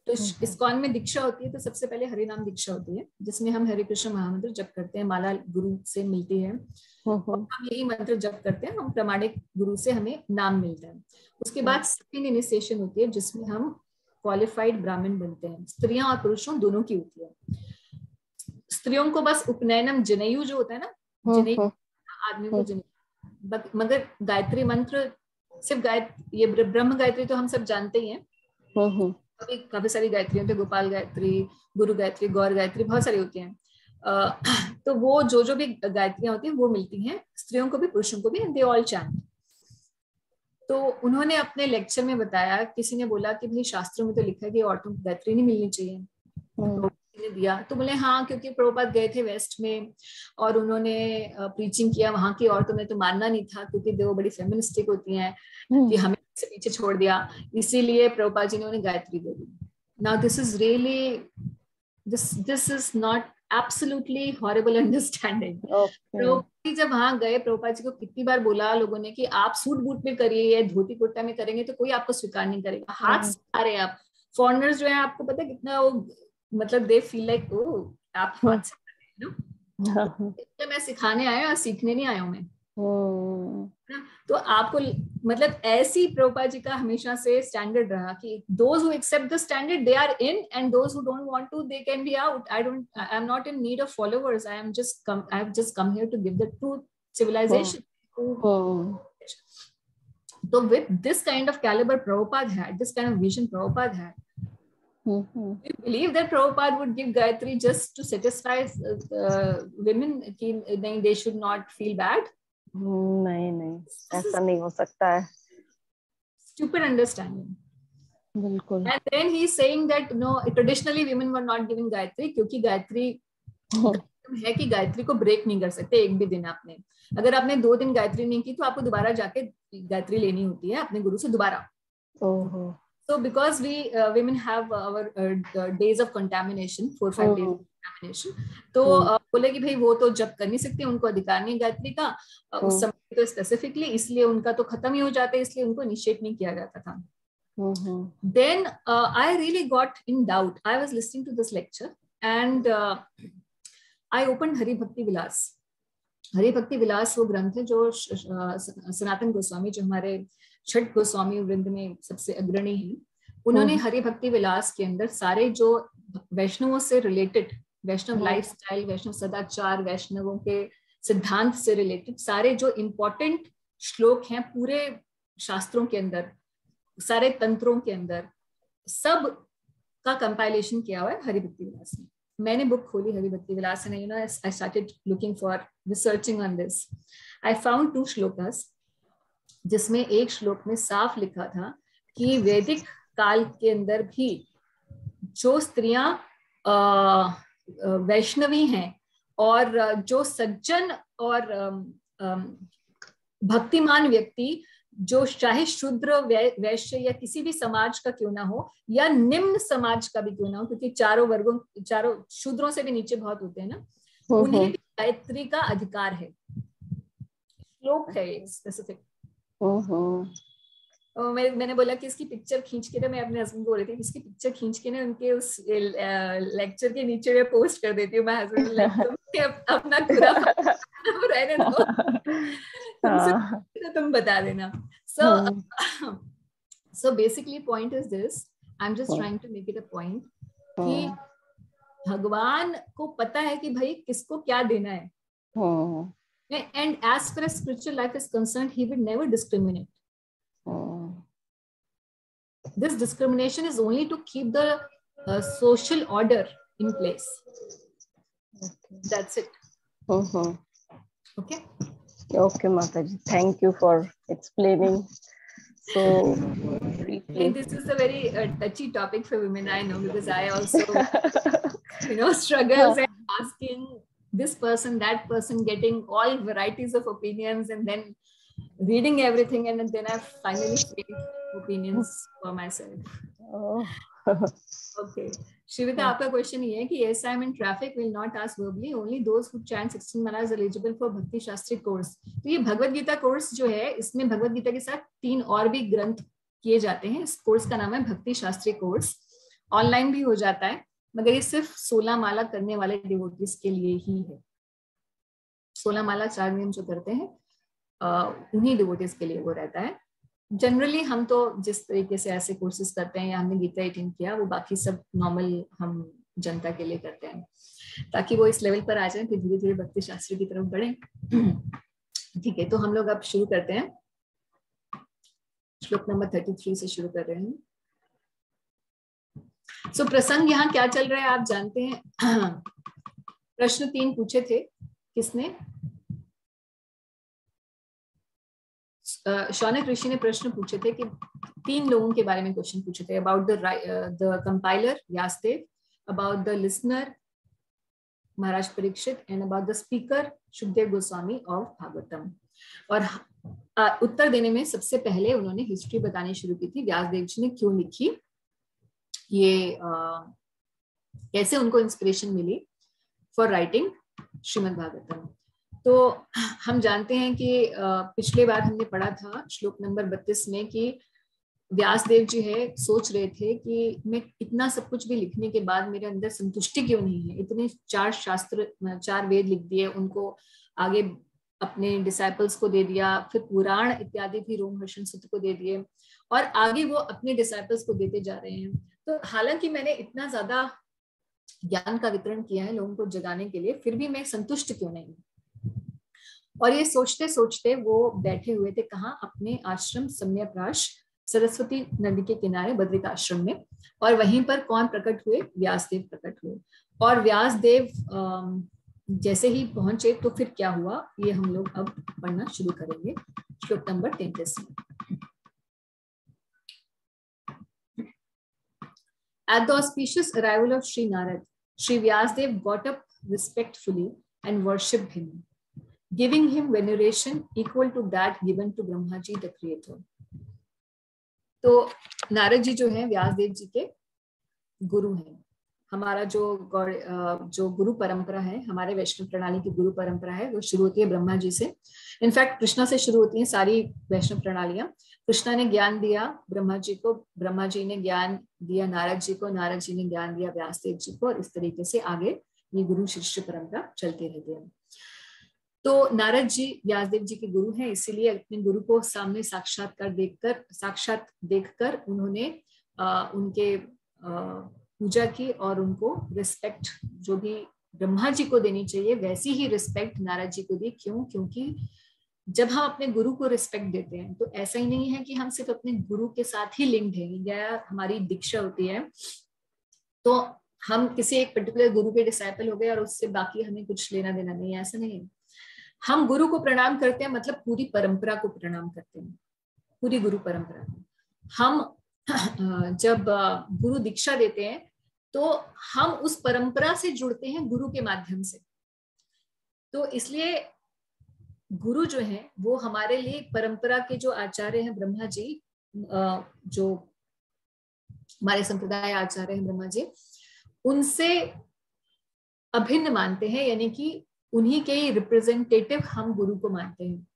तो इस्कॉन में दीक्षा होती है तो सबसे पहले हरि नाम दीक्षा होती है, जिसमें हम हरे कृष्ण महामंत्र जप करते हैं, माला गुरु से मिलती है, हम यही मंत्र जप करते हैं, हम प्रमाणिक गुरु से हमें नाम मिलता है। उसके बाद सेकंड इनिशिएशन होती है जिसमें हम क्वालिफाइड ब्राह्मण बनते हैं, स्त्रियां और पुरुषों दोनों की होती है। स्त्रियों को बस उपनयनम जनेयू जो होता है ना, जनेयू आदमी को जनेयू, मगर गायत्री मंत्र सिर्फ ये ब्रह्म गायत्री तो हम सब जानते ही हैं, काफी सारी गायत्री होती है, गोपाल गायत्री, गुरु गायत्री, गौर गायत्री, बहुत सारी होती हैं। तो वो जो भी गायत्रियां होती हैं वो मिलती हैं स्त्रियों को भी पुरुषों को भी, एंड दे ऑल चैंट। तो उन्होंने अपने लेक्चर में बताया, किसी ने बोला कि भाई शास्त्रों में तो लिखा है कि औरतों को गायत्री नहीं मिलनी चाहिए, तो ने दिया, तो बोले हाँ क्योंकि प्रभुपाद गए थे वेस्ट में और उन्होंने प्रीचिंग किया, वहां की औरतों ने तो मानना नहीं था क्योंकि वो बड़ी फेमिनिस्टिक होती हैं कि हमें से पीछे छोड़ दिया, इसीलिए प्रभुपाद जी ने उन्हें गायत्री दे दी। Now this is really this is not absolutely horrible understanding. Prabhupada ji जब वहां गए, प्रभुपाद जी को कितनी बार बोला लोगों ने कि आप सूट बूट में करिए, धोती कुर्ता में करेंगे तो कोई आपको स्वीकार नहीं करेगा, हाथ आ रहे हैं आप। फॉरेनर्स जो है आपको पता है कितना वो, मतलब दे फील लाइक ओ आप हाथ से कर रहे हो, तो मैं सिखाने आया, सीखने नहीं आया हूं मैं। तो आपको मतलब ऐसी प्रभुपाद जी का हमेशा से स्टैंडर्ड रहा कि those who accept the standard they are in, and those who don't want to they can be out. I am not in need of followers. I have just come here to give the true civilization. So with this kind of caliber Prabhupada had, this kind of vision Prabhupada had, you believe that Prabhupada would give Gayatri just to satisfy women, they should not feel bad? नहीं, ऐसा नहीं हो सकता है। Stupid understanding. बिल्कुल। And then he's saying that no, traditionally women were not giving Gayatri क्योंकि Gayatri है कि गायत्री को ब्रेक नहीं कर सकते एक भी दिन। आपने अगर आपने 2 दिन गायत्री नहीं की तो आपको दोबारा जाके गायत्री लेनी होती है अपने गुरु से दोबारा। So because we women have our days of contamination, 4-5 days of contamination, तो बोले कि भाई वो तो जब कर नहीं सकते, उनको अधिकार नहीं गायत्री का उस समय तो स्पेसिफिकली, इसलिए उनका तो खत्म ही हो जाता है, इसलिए उनको इनिशिएट नहीं किया जाता था। Then I really got in doubt. I was listening to this lecture and I opened Hari Bhakti Vilas. Hari Bhakti विलास वो ग्रंथ है जो सनातन गोस्वामी, जो हमारे छठ गोस्वामी वृंद में सबसे अग्रणी हैं, उन्होंने हरि भक्ति विलास के अंदर सारे जो वैष्णवों से रिलेटेड, वैष्णव लाइफस्टाइल, वैष्णव सदाचार, वैष्णवों के सिद्धांत से रिलेटेड सारे जो इम्पोर्टेंट श्लोक हैं पूरे शास्त्रों के अंदर, सारे तंत्रों के अंदर, सब का कंपाइलेशन किया हुआ है हरि भक्ति विलास में। मैंने बुक खोली Hari Bhakti Vilasa and I started looking for researching on this. I found 2 shlokas जिसमें एक श्लोक में साफ लिखा था कि वैदिक काल के अंदर भी जो स्त्रियां वैष्णवी हैं और जो सज्जन और भक्तिमान व्यक्ति, जो चाहे शूद्र वैश्य या किसी भी समाज का क्यों ना हो या निम्न समाज का भी क्यों ना हो, क्योंकि चारों वर्गों, चारों शूद्रों से भी नीचे बहुत होते हैं ना, उन्हें भी गायत्री का अधिकार है। श्लोक है स्पेसिफिक। मैंने बोला कि इसकी पिक्चर खींच के ना, मैं अपने हस्बैंड को बोल रही थी इसकी पिक्चर खींच के ना उनके उस लेक्चर के नीचे मैं पोस्ट कर देती हूँ। मैं हस्बैंड अपना पूरा रहने दो, तुम बता देना। So basically point is this, I'm just trying to make it a point कि भगवान को पता है कि भाई किसको क्या देना है, and as far as spiritual life is concerned, he will never discriminate. This discrimination is only to keep the social order in place. That's it. Okay. Okay, Mataji. Thank you for explaining so briefly. And this is a very touchy topic for women, I know, because I also, struggles and asking this person, that person, getting all varieties of opinions, and then reading everything, and then I finally made opinions for myself. Okay. Shivita, आपका question ये है कि yes, I am in traffic, will not ask verbally, only those who chant 16 manas eligible for भक्ति Shastri course. तो ये Bhagavad Gita course जो है, इसमें भगवत गीता के साथ 3 और भी ग्रंथ किए जाते हैं। इस कोर्स का नाम है भक्ति शास्त्री कोर्स। ऑनलाइन भी हो जाता है, मगर ये सिर्फ 16 माला करने वाले डिवोटीज के लिए ही है। 16 माला 4 नियम जो करते हैं उन्हीं डिवोटीज के लिए वो रहता है। जनरली हम तो जिस तरीके से ऐसे कोर्सेज करते हैं या हमने गीता 18 किया, वो बाकी सब नॉर्मल हम जनता के लिए करते हैं, ताकि वो इस लेवल पर आ जाए, फिर धीरे धीरे भक्ति शास्त्री की तरफ बढ़े। ठीक है, तो हम लोग अब शुरू करते हैं। श्लोक नंबर 33 से शुरू कर रहे हैं। सो प्रसंग यहाँ क्या चल रहा है आप जानते हैं। प्रश्न 3 पूछे थे, किसने? शौनक ऋषि ने प्रश्न पूछे थे कि 3 लोगों के बारे में क्वेश्चन पूछे थे, about the compiler Vyasadev, about the listener Maharaj Parikshit, and about the speaker Sukhdev Goswami of Bhagavatam. और उत्तर देने में सबसे पहले उन्होंने हिस्ट्री बतानी शुरू की थी, व्यासदेव जी ने क्यों लिखी, ये कैसे उनको इंस्पिरेशन मिली फॉर राइटिंग श्रीमद् भागवतम। तो हम जानते हैं कि पिछले बार हमने पढ़ा था श्लोक नंबर 32 में कि व्यासदेव जी है सोच रहे थे कि मैं इतना सब कुछ भी लिखने के बाद मेरे अंदर संतुष्टि क्यों नहीं है। इतने 4 शास्त्र, 4 वेद लिख दिए, उनको आगे अपने डिसाइपल्स को दे दिया, फिर पुराण इत्यादि भी रोमहर्षण सूत्र को दे दिए, और आगे वो अपने डिसाइपल्स को देते जा रहे हैं। तो हालांकि मैंने इतना ज्यादा ज्ञान का वितरण किया है लोगों को जगाने के लिए, फिर भी मैं संतुष्ट क्यों नहीं। और ये सोचते सोचते वो बैठे हुए थे कहाँ, अपने आश्रम सम्यप्राश सरस्वती नदी के किनारे बद्रिकाश्रम में, और वहीं पर कौन प्रकट हुए? व्यासदेव प्रकट हुए। और व्यासदेव जैसे ही पहुंचे तो फिर क्या हुआ, ये हम लोग अब पढ़ना शुरू करेंगे श्लोक नंबर 33 में। At the auspicious arrival of Sri Narad, Sri Vyasadeva got up respectfully and worship him, giving him veneration equal to that given to Brahma ji the creator. तो नारद जी जो है व्यासदेव जी के गुरु हैं. हमारा जो गुरु परंपरा है, हमारे वैष्णव प्रणाली की गुरु परंपरा है, वो शुरू होती है ब्रह्मा जी से. इनफैक्ट कृष्णा से शुरू होती हैं सारी वैष्णव प्रणालियां. कृष्णा ने ज्ञान दिया ब्रह्मा जी को, ब्रह्मा जी ने ज्ञान दिया नारद जी को, नारद जी ने ज्ञान दिया व्यासदेव जी को, और इस तरीके से आगे ये गुरु शिष्य परंपरा चलती रहती है. तो नारद जी व्यासदेव जी के गुरु हैं, इसीलिए अपने गुरु को सामने साक्षात देखकर उन्होंने उनके पूजा की और उनको रिस्पेक्ट जो भी ब्रह्मा जी को देनी चाहिए वैसी ही रिस्पेक्ट नारद जी को दी. क्यों? क्योंकि जब हम अपने गुरु को रिस्पेक्ट देते हैं तो ऐसा ही नहीं है कि हम सिर्फ अपने गुरु के साथ ही लिंक्ड हैं, या हमारी दीक्षा होती है तो हम किसी एक पर्टिकुलर गुरु के डिसाइपल हो गए और उससे बाकी हमें कुछ लेना देना नहीं है. ऐसा नहीं है. हम गुरु को प्रणाम करते हैं, मतलब पूरी परंपरा को प्रणाम करते हैं, पूरी गुरु परंपरा को. हम जब गुरु दीक्षा देते हैं तो हम उस परंपरा से जुड़ते हैं गुरु के माध्यम से. तो इसलिए गुरु जो है वो हमारे लिए परंपरा के जो आचार्य हैं ब्रह्मा जी, जो हमारे संप्रदाय आचार्य हैं ब्रह्मा जी, उनसे अभिन्न मानते हैं, यानी कि उन्हीं के रिप्रेजेंटेटिव हम गुरु को मानते हैं.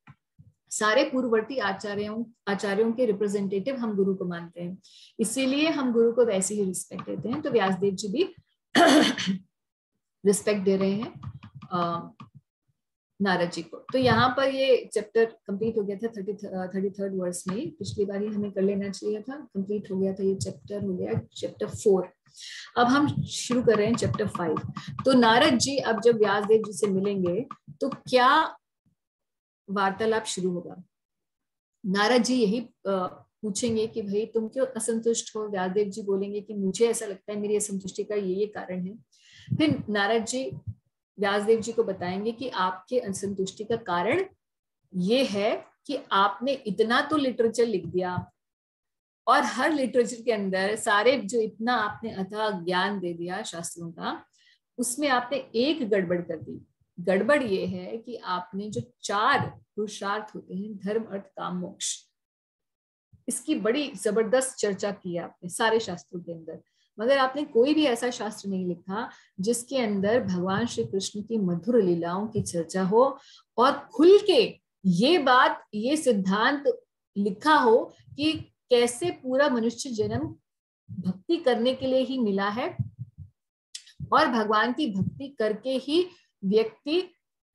सारे पूर्ववर्ती आचार्यों के रिप्रेजेंटेटिव हम गुरु को मानते हैं, इसीलिए हम गुरु को वैसे ही रिस्पेक्ट देते हैं. तो व्यासदेव जी भी रिस्पेक्ट दे रहे हैं नारद जी को. तो यहाँ पर ये चैप्टर कंप्लीट हो गया था 33rd वर्स में. पिछली बार ही हमें कर लेना चाहिए था, कंप्लीट हो गया था. ये चैप्टर हो गया चैप्टर 4. अब हम शुरू कर रहे हैं चैप्टर 5. तो नारद जी अब जब व्यासदेव जी से मिलेंगे तो क्या वार्तालाप शुरू होगा. नारद जी यही पूछेंगे कि भाई तुम क्यों असंतुष्ट हो. व्यासदेव जी बोलेंगे कि मुझे ऐसा लगता है मेरी असंतुष्टि का ये कारण है. फिर नारद जी व्यासदेव जी को बताएंगे कि आपके असंतुष्टि का कारण ये है कि आपने इतना तो लिटरेचर लिख दिया और हर लिटरेचर के अंदर सारे जो इतना आपने अथाह ज्ञान दे दिया शास्त्रों का, उसमें आपने एक गड़बड़ कर दी. गड़बड़ ये है कि आपने जो 4 पुरुषार्थ होते हैं, धर्म अर्थ काम मोक्ष, इसकी बड़ी जबरदस्त चर्चा की है आपने सारे शास्त्रों के अंदर, मगर आपने कोई भी ऐसा शास्त्र नहीं लिखा जिसके अंदर भगवान श्री कृष्ण की मधुर लीलाओं की चर्चा हो और खुल के ये सिद्धांत लिखा हो कि कैसे पूरा मनुष्य जन्म भक्ति करने के लिए ही मिला है और भगवान की भक्ति करके ही व्यक्ति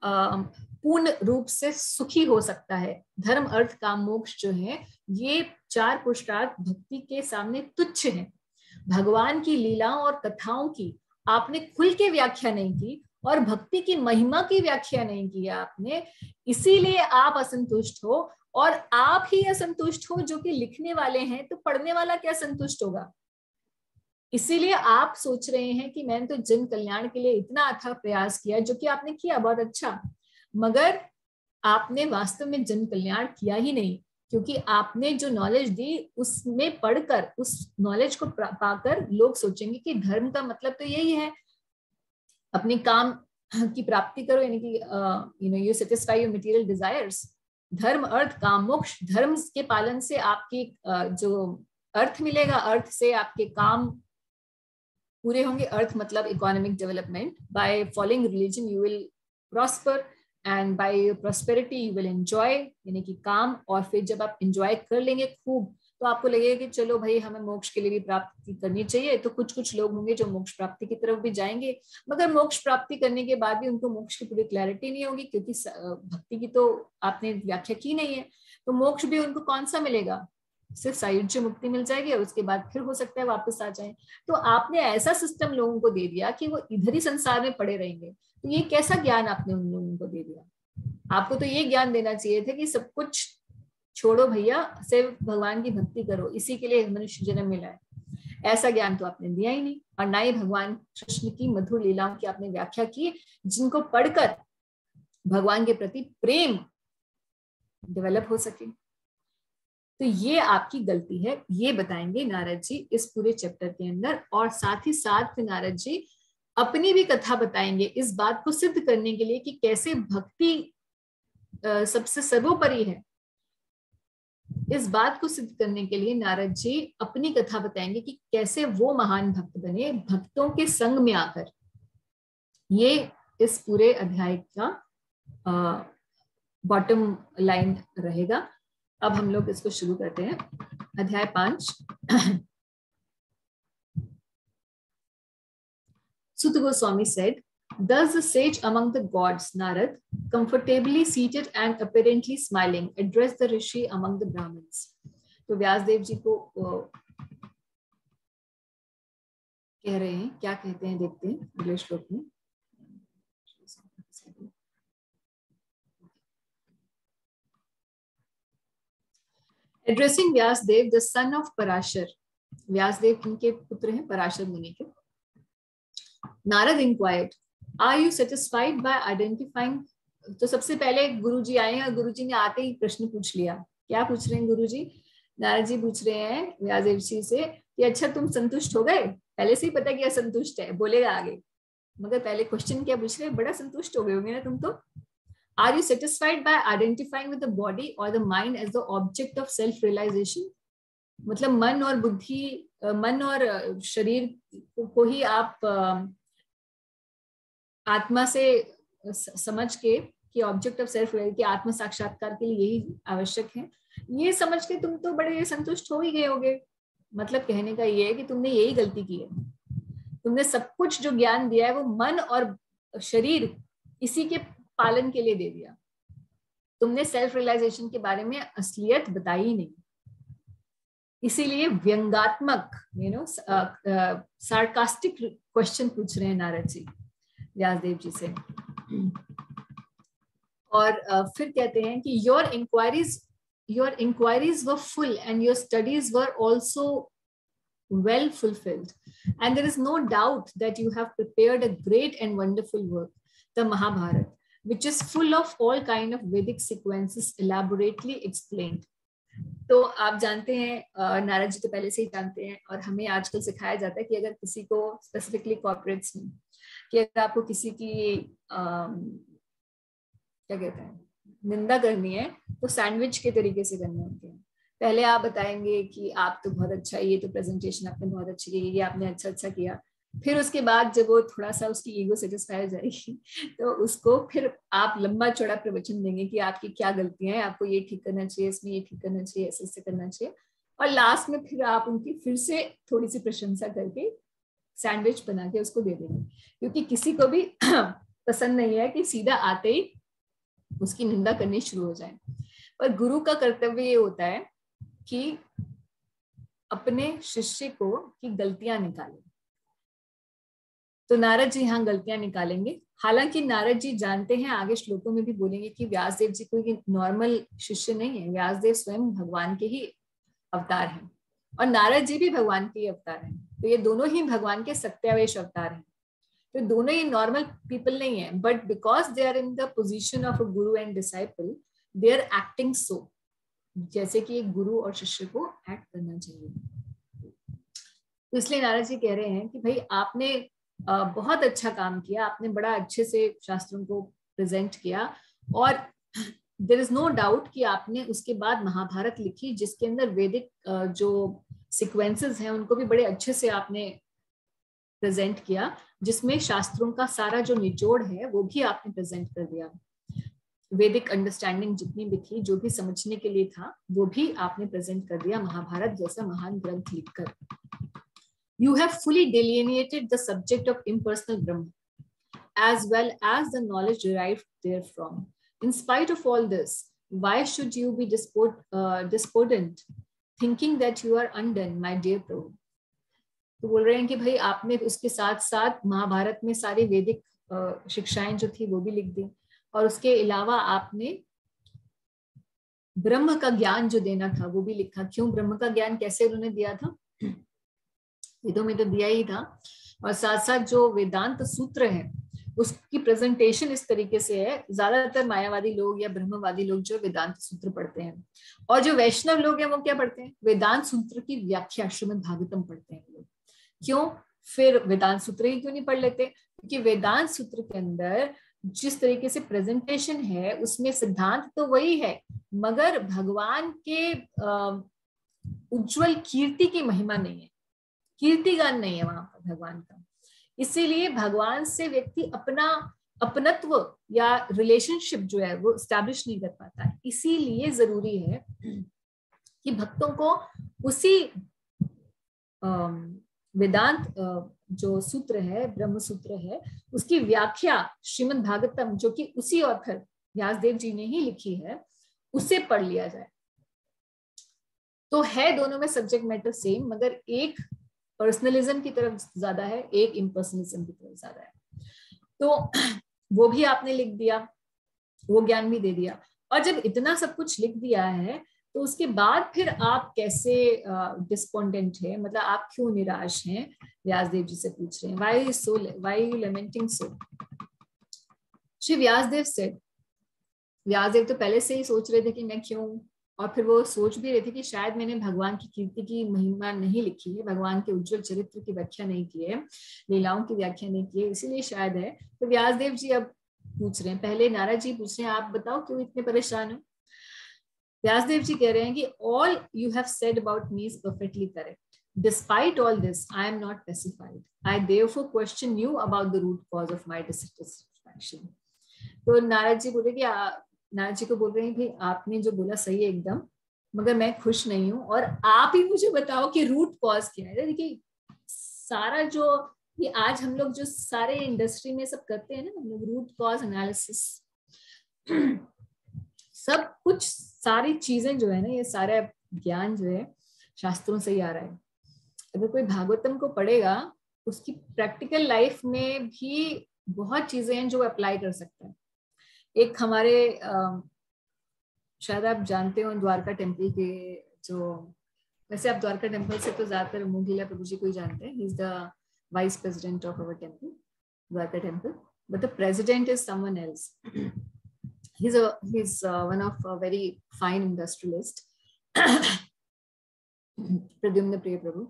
पूर्ण रूप से सुखी हो सकता है. धर्म अर्थ काम मोक्ष जो है ये 4 पुरुषार्थ भक्ति के सामने तुच्छ हैं. भगवान की लीलाओं और कथाओं की आपने खुल के व्याख्या नहीं की और भक्ति की महिमा की व्याख्या नहीं की आपने, इसीलिए आप असंतुष्ट हो. और आप ही असंतुष्ट हो जो कि लिखने वाले हैं, तो पढ़ने वाला क्या संतुष्ट होगा. इसीलिए आप सोच रहे हैं कि मैंने तो जन कल्याण के लिए इतना अथाह प्रयास किया, जो कि आपने किया बहुत अच्छा, मगर आपने वास्तव में जन कल्याण किया ही नहीं, क्योंकि आपने जो नॉलेज दी उसमें पढ़कर, उस नॉलेज को पाकर लोग सोचेंगे कि धर्म का मतलब तो यही है, अपने काम की प्राप्ति करो, यानी कि you satisfy your material desires. धर्म अर्थ काम मोक्ष, धर्म के पालन से आपकी जो अर्थ मिलेगा, अर्थ से आपके काम पूरे होंगे. अर्थ मतलब economic development. By following religion you will prosper and by prosperity you will enjoy, यानी कि काम. और फिर जब आप एंजॉय कर लेंगे खूब तो आपको लगेगा कि चलो भाई हमें मोक्ष के लिए भी प्राप्ति करनी चाहिए. तो कुछ लोग होंगे जो मोक्ष प्राप्ति की तरफ भी जाएंगे, मगर मोक्ष प्राप्ति करने के बाद भी उनको मोक्ष की पूरी क्लैरिटी नहीं होगी, क्योंकि भक्ति की तो आपने व्याख्या की नहीं है. तो मोक्ष भी उनको कौन सा मिलेगा, सिर्फ सायुज्य मुक्ति मिल जाएगी और उसके बाद फिर हो सकता है वापस आ जाए. तो आपने ऐसा सिस्टम लोगों को दे दिया कि वो इधर ही संसार में पड़े रहेंगे. तो ये कैसा ज्ञान आपने उन लोगों को दे दिया. आपको तो ये ज्ञान देना चाहिए था कि सब कुछ छोड़ो भैया, सिर्फ भगवान की भक्ति करो, इसी के लिए मनुष्य जन्म मिला है. ऐसा ज्ञान तो आपने दिया ही नहीं, और ना ही भगवान कृष्ण की मधुर लीलाओं की आपने व्याख्या की, जिनको पढ़कर भगवान के प्रति प्रेम डेवलप हो सके. तो ये आपकी गलती है, ये बताएंगे नारद जी इस पूरे चैप्टर के अंदर. और साथ ही साथ नारद जी अपनी भी कथा बताएंगे इस बात को सिद्ध करने के लिए कि कैसे भक्ति सबसे सर्वोपरि है। इस बात को सिद्ध करने के लिए नारद जी अपनी कथा बताएंगे कि कैसे वो महान भक्त बने भक्तों के संग में आकर। ये इस पूरे अध्याय का बॉटम लाइन रहेगा। अब हम लोग इसको शुरू करते हैं। अध्याय 5। Sutta Goswami said, "Thus the sage among the gods, Narad, comfortably seated and apparently smiling, addressed the rishi among the Brahmins." तो व्यासदेव जी को कह रहे हैं, क्या कहते हैं देखते हैं अगले श्लोक में। Addressing Vyasdev, the son of Parashar, Vyasdev इनके पुत्र हैं पराशर मुनि के। Narad inquired, are you satisfied by identifying. तो सबसे पहले गुरुजी आए और गुरुजी ने आते ही प्रश्न पूछ लिया। क्या पूछ रहे हैं गुरुजी? नारद जी पूछ रहे हैं व्यासदेव जी से कि अच्छा तुम संतुष्ट हो गए? पहले से ही पता कि असंतुष्ट है, बोलेगा आगे, मगर पहले क्वेश्चन क्या पूछ रहे हैं? बड़ा संतुष्ट हो गए होंगे ना तुम तो। Are you satisfied by identifying with the body और the mind as the object of self realisation. मतलब मन और बुद्धि, मन और शरीर को ही आप आत्मा से समझ के कि ऑब्जेक्ट ऑफ सेल्फ कि आत्म साक्षात्कार के लिए यही आवश्यक है, ये समझ के तुम तो बड़े संतुष्ट हो ही गए होगे। मतलब कहने का ये है कि तुमने यही गलती की है। तुमने सब कुछ जो ज्ञान दिया है वो मन और शरीर इसी के पालन के लिए दे दिया। तुमने सेल्फ रियलाइजेशन के बारे में असलियत बताई ही नहीं। इसीलिए व्यंगात्मक सार्कास्टिक क्वेश्चन पूछ रहे हैं नारद जी व्यासदेव जी से। और फिर कहते हैं कि your inquiries were full and your studies were also well fulfilled, and there is no doubt that you have prepared a great and wonderful work, the Mahabharata, which is full of all kind of Vedic sequences elaborately explained. तो आप जानते हैं, नारद जी तो पहले से ही जानते हैं, और हमें आजकल सिखाया जाता है कि अगर किसी को स्पेसिफिकली कॉर्पोरेट्स में कि अगर आपको किसी की क्या कहते हैं निंदा करनी है तो सैंडविच के तरीके से करनी होती है। पहले आप बताएंगे कि आप तो बहुत अच्छा, ये तो प्रेजेंटेशन आपने बहुत अच्छी की, ये आपने अच्छा किया। फिर उसके बाद जब वो थोड़ा सा उसकी ईगो सेटिस्फाई हो जाएगी तो उसको फिर आप लंबा चौड़ा प्रवचन देंगे कि आपकी क्या गलतियां हैं, आपको ये ठीक करना चाहिए, इसमें ये ठीक करना चाहिए, ऐसे करना चाहिए। और लास्ट में फिर आप उनकी फिर से थोड़ी सी प्रशंसा करके सैंडविच बना के उसको दे देंगे, क्योंकि किसी को भी पसंद नहीं है कि सीधा आते ही उसकी निंदा करनी शुरू हो जाए। पर गुरु का कर्तव्य ये होता है कि अपने शिष्य को की गलतियां निकाले। तो नारद जी यहाँ गलतियां निकालेंगे। हालांकि नारद जी जानते हैं, आगे श्लोकों में भी बोलेंगे कि व्यासदेव जी कोई नॉर्मल शिष्य नहीं है, व्यासदेव स्वयं भगवान के ही अवतार हैं और नारद जी भी भगवान के ही अवतार हैं। तो ये दोनों ही भगवान के सत्यावेश अवतार हैं। तो दोनों ही नॉर्मल पीपल नहीं है, but because they are in the position of a guru and disciple, they are acting so, जैसे कि एक गुरु और शिष्य को एक्ट करना चाहिए। तो इसलिए नारद जी कह रहे हैं कि भाई आपने बहुत अच्छा काम किया, आपने बड़ा अच्छे से शास्त्रों को प्रेजेंट किया, और देयर इज नो डाउट कि आपने उसके बाद महाभारत लिखी, जिसके अंदर वैदिक जो सीक्वेंसेस हैं उनको भी बड़े अच्छे से आपने प्रेजेंट किया, जिसमें शास्त्रों का सारा जो निचोड़ है वो भी आपने प्रेजेंट कर दिया। वैदिक अंडरस्टैंडिंग जितनी भी थी, जो भी समझने के लिए था, वो भी आपने प्रेजेंट कर दिया महाभारत जैसा महान ग्रंथ लिखकर। You have fully delineated the subject of impersonal Brahma, as well as the knowledge derived therefrom. In spite of all this, why should you be despondent, thinking that you are undone, my dear Prabhu? तो बोल रहे हैं कि भाई आपने उसके साथ साथ महाभारत में सारी वैदिक शिक्षाएं जो थी वो भी लिख दी, और उसके अलावा आपने ब्रह्म का ज्ञान जो देना था वो भी लिखा। क्यों ब्रह्म का ज्ञान कैसे उन्होंने दिया था? वेदों में तो दिया ही था, और साथ साथ जो वेदांत सूत्र है उसकी प्रेजेंटेशन इस तरीके से है। ज्यादातर मायावादी लोग या ब्रह्मवादी लोग जो वेदांत सूत्र पढ़ते हैं, और जो वैष्णव लोग हैं वो क्या पढ़ते हैं? वेदांत सूत्र की व्याख्या श्रीमद् भागवतम पढ़ते हैं लोग। क्यों? फिर वेदांत सूत्र ही क्यों नहीं पढ़ लेते? क्योंकि वेदांत सूत्र के अंदर जिस तरीके से प्रेजेंटेशन है उसमें सिद्धांत तो वही है, मगर भगवान के उज्जवल कीर्ति की महिमा नहीं है, कीर्तिगान नहीं है वहां पर भगवान का। इसीलिए भगवान से व्यक्ति अपना अपनत्व या रिलेशनशिप जो है वो स्टैब्लिश नहीं कर पाता। इसीलिए जरूरी है कि भक्तों को उसी वेदांत जो सूत्र है, ब्रह्म सूत्र है, उसकी व्याख्या श्रीमद् भागवतम जो कि उसी ऑथर व्यासदेव जी ने ही लिखी है, उसे पढ़ लिया जाए। तो है दोनों में सब्जेक्ट मैटर सेम, मगर एक पर्सनलिज्म की तरफ ज्यादा है, एक इम्पर्सनलिज्म की तरफ ज्यादा है। तो वो भी आपने लिख दिया, वो ज्ञान भी दे दिया। और जब इतना सब कुछ लिख दिया है तो उसके बाद फिर आप कैसे डिस्पोंडेंट है, मतलब आप क्यों निराश हैं, व्यासदेव जी से पूछ रहे हैं। why you lamenting so? Shri Vyasdev से, व्यासदेव तो पहले से ही सोच रहे थे कि मैं क्यों, और फिर वो सोच भी रहे थे कि शायद मैंने भगवान की कीर्ति की महिमा नहीं लिखी है, भगवान के उज्जवल चरित्र की व्याख्या नहीं की है, लीलाओं की व्याख्या नहीं की है, इसीलिए शायद है। तो व्यासदेव जी अब पूछ रहे हैं, पहले नारद जी पूछ रहे हैं आप बताओ क्यों इतने परेशान हो। व्यासदेव जी कह रहे हैं कि all you have said about me is perfectly correct. Despite all this, I am not pacified. I therefore question you about the root cause of my dissatisfaction. तो नारद जी बोले कि नारद जी को बोल रहे हैं कि आपने जो बोला सही है एकदम, मगर मैं खुश नहीं हूँ, और आप ही मुझे बताओ कि रूट कॉज क्या है। देखिए सारा जो ये आज हम लोग जो सारे इंडस्ट्री में सब करते हैं ना, हम लोग रूट कॉज एनालिसिस सब कुछ, सारी चीजें जो है ना, ये सारा ज्ञान जो है शास्त्रों से ही आ रहा है। अगर कोई भागवतम को पढ़ेगा, उसकी प्रैक्टिकल लाइफ में भी बहुत चीजें हैं जो अप्लाई कर सकता है। एक हमारे शायद आप जानते हो द्वारका टेम्पल के जो, वैसे आप द्वारका टेम्पल से तो ज्यादातर मोगलीला प्रभु जी को ही जानते हैं, ही is the vice president of our temple, Dwarka temple, but the president is someone else. He's one of a very fine industrialist, Pradyumna Priya Prabhu.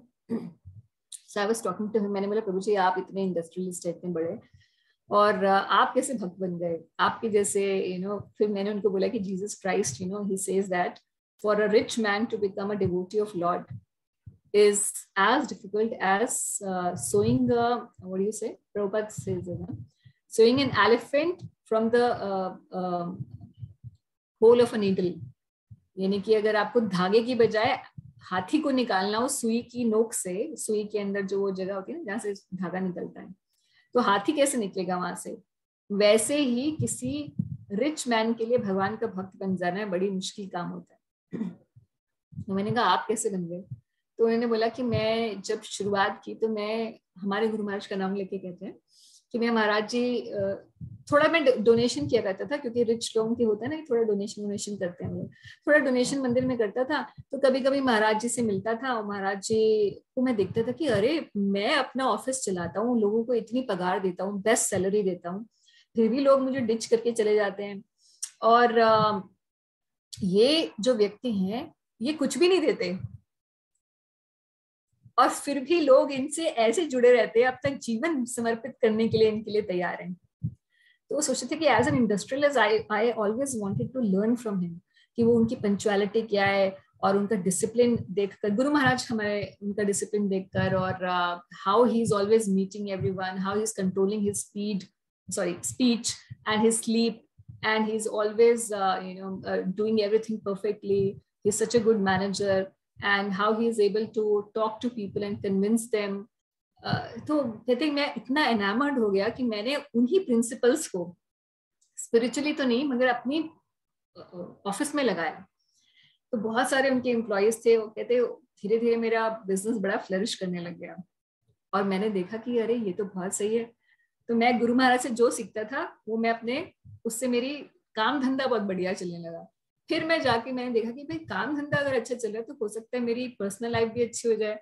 So I was talking to him. मैंने बोला प्रभु जी आप इतने इंडस्ट्रियलिस्ट इतने बड़े, और आप कैसे भक्त बन गए आपके जैसे, फिर मैंने उनको बोला कि Jesus Christ, he says that for a rich man to become a devotee of Lord is as difficult as sewing a, what do you say, Prabhupada says, sewing an elephant from the hole of a needle. यानी कि अगर आपको धागे की बजाय हाथी को निकालना हो सुई की नोक से, सुई के अंदर जो वो जगह होती है ना जहाँ से धागा निकलता है, तो हाथी कैसे निकलेगा वहां से, वैसे ही किसी रिच मैन के लिए भगवान का भक्त बन जाना है बड़ी मुश्किल काम होता है। तो मैंने कहा आप कैसे बन गए? तो उन्होंने बोला कि मैं जब शुरुआत की तो मैं, हमारे गुरु महाराज का नाम लेके कहते हैं कि मैं महाराज जी थोड़ा मैं डोनेशन किया करता था, क्योंकि रिच लोगों के होता है ना थोड़ा डोनेशन करते हैं हम लोग, थोड़ा डोनेशन मंदिर में करता था। तो कभी कभी महाराज जी से मिलता था और महाराज जी को मैं देखता था कि अरे मैं अपना ऑफिस चलाता हूँ, लोगों को इतनी पगार देता हूँ, बेस्ट सैलरी देता हूँ, फिर भी लोग मुझे डिच करके चले जाते हैं। और ये जो व्यक्ति हैं ये कुछ भी नहीं देते और फिर भी लोग इनसे ऐसे जुड़े रहते हैं, अब तक जीवन समर्पित करने के लिए इनके लिए तैयार हैं। तो वो सोचते थे कि as an industrialist I always wanted to learn from him कि वो उनकी पंक्चुअलिटी क्या है और उनका डिसिप्लिन देखकर, गुरु महाराज हमारे उनका डिसिप्लिन देखकर, और how he is always meeting everyone, how he is controlling his speech and his sleep, and he is always doing everything perfectly. He's such a good manager, and how he is able to talk to people and convince them. तो कहते मैं इतना enamoured हो गया कि मैंने उन्हीं principles को स्पिरिचुअली तो नहीं मगर अपनी ऑफिस में लगाया। तो बहुत सारे उनके एम्प्लॉयज थे, वो कहते धीरे धीरे मेरा बिजनेस बड़ा फ्लरिश करने लग गया और मैंने देखा कि अरे ये तो बहुत सही है। तो मैं गुरु महाराज से जो सीखता था वो मैं अपने, उससे मेरी काम धंधा बहुत बढ़िया चलने लगा। फिर मैं जाके मैंने देखा कि भाई काम धंधा अगर अच्छा चल रहा है तो हो सकता है मेरी पर्सनल लाइफ भी अच्छी हो जाए,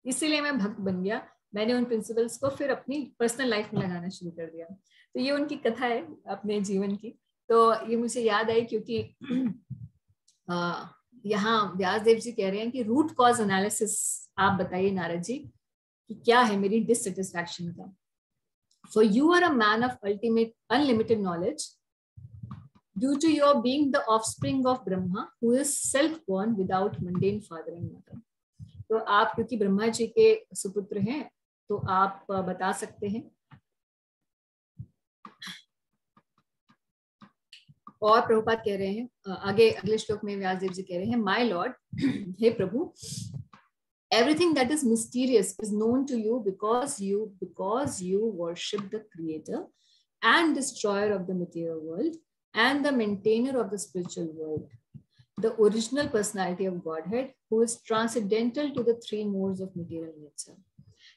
इसीलिए मैं भक्त बन गया। मैंने उन प्रिंसिपल्स को फिर अपनी पर्सनल लाइफ में लगाना शुरू कर दिया। तो ये उनकी कथा है अपने जीवन की। तो ये मुझे याद आई क्योंकि यहाँ व्यासदेव जी कह रहे हैं कि रूट कॉज एनालिसिस आप बताइए नारद जी कि क्या है मेरी डिससेटिस्फैक्शन का। For you are a man of ultimate unlimited knowledge due to your being the offspring of Brahma, who is self-born without mundane father and mother. तो आप क्योंकि ब्रह्मा जी के सुपुत्र हैं तो आप बता सकते हैं। और प्रभुपाद कह रहे हैं आगे अगले श्लोक में व्यासदेव जी कह रहे हैं, माय लॉर्ड, हे प्रभु, everything that is mysterious is known to you because you worship the creator and destroyer of the material world and the maintainer of the spiritual world, the original personality of Godhead, who is transcendental to the three modes of material nature.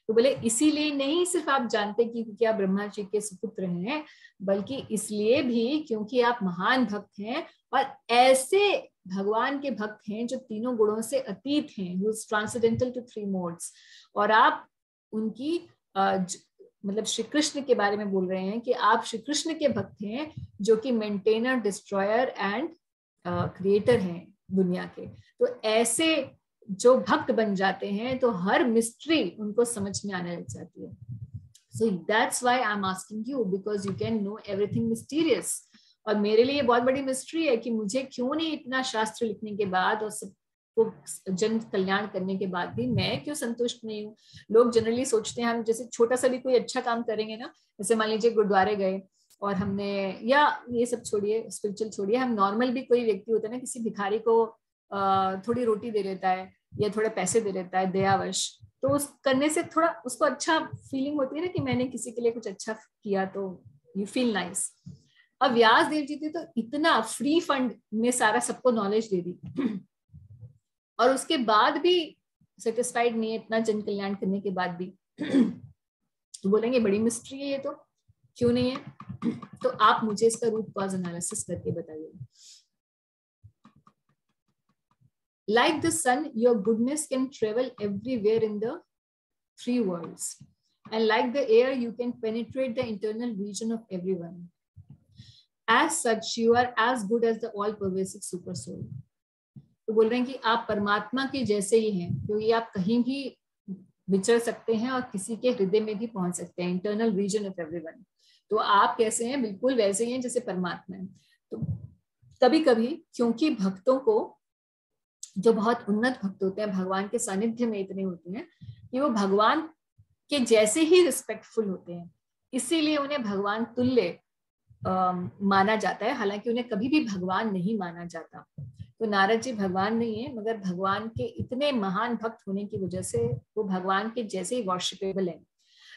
तो बोले इसीलिए नहीं सिर्फ आप जानते कि क्योंकि आप ब्रह्मा जी के सुपुत्र हैं, बल्कि इसलिए भी क्योंकि आप महान भक्त हैं और ऐसे भगवान के भक्त हैं जो तीनों गुणों से अतीत हैं, who is transcendental to three modes. और आप उनकी मतलब श्री कृष्ण के बारे में बोल रहे हैं कि आप श्री कृष्ण के भक्त हैं जो कि मेंटेनर, डिस्ट्रॉयर एंड क्रिएटर हैं दुनिया के। तो ऐसे जो भक्त बन जाते हैं तो हर मिस्ट्री उनको समझ में आने लग जाती है। So that's why I'm asking you, because you can know everything mysterious. और मेरे लिए बहुत बड़ी मिस्ट्री है कि मुझे क्यों नहीं इतना शास्त्र लिखने के बाद और सबको जन कल्याण करने के बाद भी मैं क्यों संतुष्ट नहीं हूँ। लोग जनरली सोचते हैं हम जैसे छोटा सा भी कोई अच्छा काम करेंगे ना, जैसे मान लीजिए गुरुद्वारे गए और हमने, या ये सब छोड़िए, स्पिरिचुअल छोड़िए, हम नॉर्मल भी कोई व्यक्ति होता है ना, किसी भिखारी को थोड़ी रोटी दे देता है या थोड़े पैसे दे देता है दयावश, तो उस करने से थोड़ा उसको अच्छा फीलिंग होती है ना कि मैंने किसी के लिए कुछ अच्छा किया, तो यू फील नाइस। अब व्यास देव जी थे तो इतना फ्री फंड में सारा सबको नॉलेज दे दी और उसके बाद भी सेटिस्फाइड नहीं है इतना जन कल्याण करने के बाद भी। तो बोलेंगे बड़ी मिस्ट्री है ये, तो क्यों नहीं है? तो आप मुझे इसका रूट कॉज एनालिसिस करके बताइए। Like the sun, your goodness can travel everywhere in the three worlds, and like the air, you can penetrate the internal region of everyone. As such, you are as good as the all-pervasive super soul. तो बोल रहे हैं कि आप परमात्मा के जैसे ही हैं, क्योंकि आप कहीं भी विचर सकते हैं और किसी के हृदय में भी पहुंच सकते हैं, इंटरनल रीजन ऑफ एवरीवन। तो आप कैसे हैं? बिल्कुल वैसे ही हैं जैसे परमात्मा है। तो कभी कभी क्योंकि भक्तों को, जो बहुत उन्नत भक्त होते हैं, भगवान के सानिध्य में इतने होते हैं कि वो भगवान के जैसे ही रिस्पेक्टफुल होते हैं, इसीलिए उन्हें भगवान तुल्य माना जाता है, हालांकि उन्हें कभी भी भगवान नहीं माना जाता। तो नारद जी भगवान नहीं है, मगर भगवान के इतने महान भक्त होने की वजह से वो भगवान के जैसे ही वर्शिपेबल है।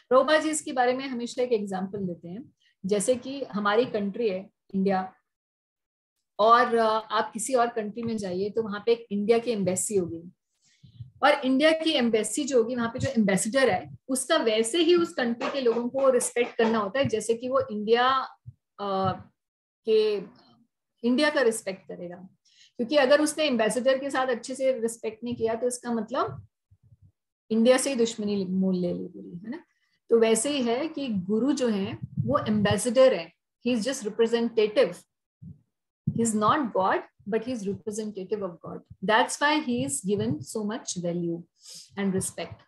प्रभुपाद जी इसके बारे में हमेशा एक एग्जाम्पल देते हैं, जैसे कि हमारी कंट्री है इंडिया, और आप किसी और कंट्री में जाइए तो वहां पे एक इंडिया की एम्बेसी होगी, और इंडिया की एम्बेसी जो होगी, वहां पे जो एम्बेसडर है उसका वैसे ही उस कंट्री के लोगों को रिस्पेक्ट करना होता है जैसे कि वो इंडिया का रिस्पेक्ट करेगा। क्योंकि अगर उसने एम्बेसडर के साथ अच्छे से रिस्पेक्ट नहीं किया तो इसका मतलब इंडिया से ही दुश्मनी मोल ले ली पूरी, है ना। तो वैसे ही है कि गुरु जो है वो एम्बेसडर है, he is just representative, he is not God, but he is representative of God. That's why he is given so much value and respect.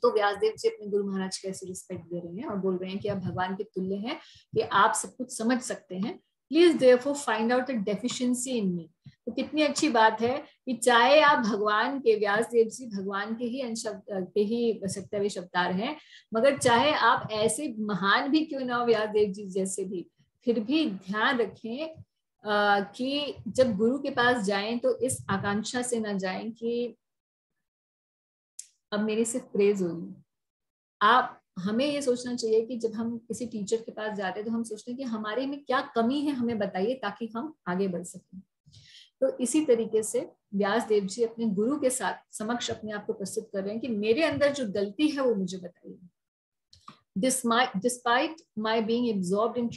तो व्यासदेव जी अपने गुरु महाराज कैसे रिस्पेक्ट दे रहे हैं और बोल रहे हैं कि आप भगवान के तुल्य हैं, कि आप सब कुछ समझ सकते हैं। Please therefore find out the deficiency in me. तो कितनी अच्छी बात है कि चाहे आप भगवान के, व्यासदेव जी भगवान के ही अंश के ही सत्यावेश अवतार हैं, मगर चाहे आप ऐसे महान भी क्यों ना हो व्यासदेव जी जैसे भी, फिर भी ध्यान रखें कि जब गुरु के पास जाएं तो इस आकांक्षा से ना जाएं कि अब मेरी सिर्फ प्रेज होगी। आप, हमें ये सोचना चाहिए कि जब हम किसी टीचर के पास जाते हैं तो हम सोचते हैं कि हमारे में क्या कमी है, हमें बताइए ताकि हम आगे बढ़ सकें। तो इसी तरीके से व्यासदेव जी अपने गुरु के साथ समक्ष अपने आप को प्रस्तुत कर रहे हैं कि मेरे अंदर जो गलती है वो मुझे बताइए। Despite my being absorbed in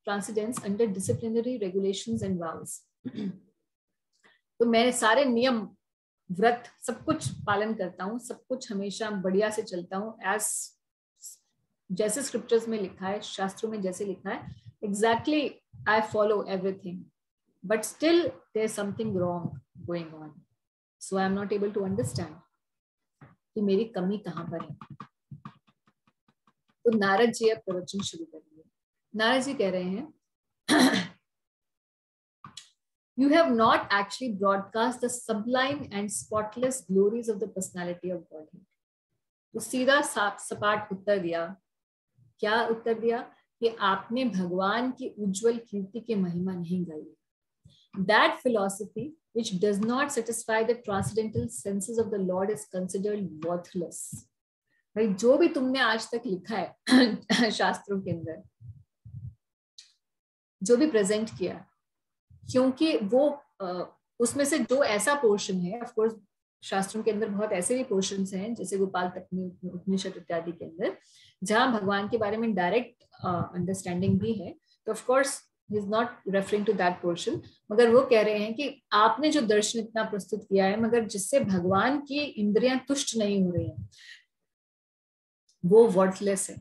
transcendence under disciplinary regulations and vows. तो मैं सारे नियम, व्रत, सब कुछ पालन करता हूँ, सब कुछ हमेशा बढ़िया से चलता हूँ, एज जैसे स्क्रिप्चर्स में लिखा है, शास्त्रों में जैसे लिखा है, exactly I follow everything, but still there's something wrong going on, so I am not able to understand कि मेरी कमी कहाँ पर है। तो नारद जी अब प्रवचन शुरू करेंगे। नारद जी कह रहे हैं, You have not actually broadcast the sublime and spotless glories of the personality of Godhead. तो सीधा सपाट उत्तर दिया। क्या उत्तर दिया? कि आपने भगवान की उज्जवल कीर्ति की महिमा नहीं गाई। That philosophy which does not satisfy the transcendental senses of the Lord is considered worthless. भाई जो भी तुमने आज तक लिखा है शास्त्रों के अंदर, जो भी प्रेजेंट किया, क्योंकि वो उसमें से जो ऐसा पोर्शन है, ऑफ कोर्स शास्त्रों के अंदर बहुत ऐसे भी पोर्शंस हैं जैसे गोपाल तकनी उपनिषद इत्यादि के अंदर जहां भगवान के बारे में डायरेक्ट अंडरस्टैंडिंग भी है, तो of course he is not referring to that portion, मगर वो कह रहे हैं कि आपने जो दर्शन इतना प्रस्तुत किया है मगर जिससे भगवान की इंद्रियां तुष्ट नहीं हो रही हैं, वो वर्थलेस है।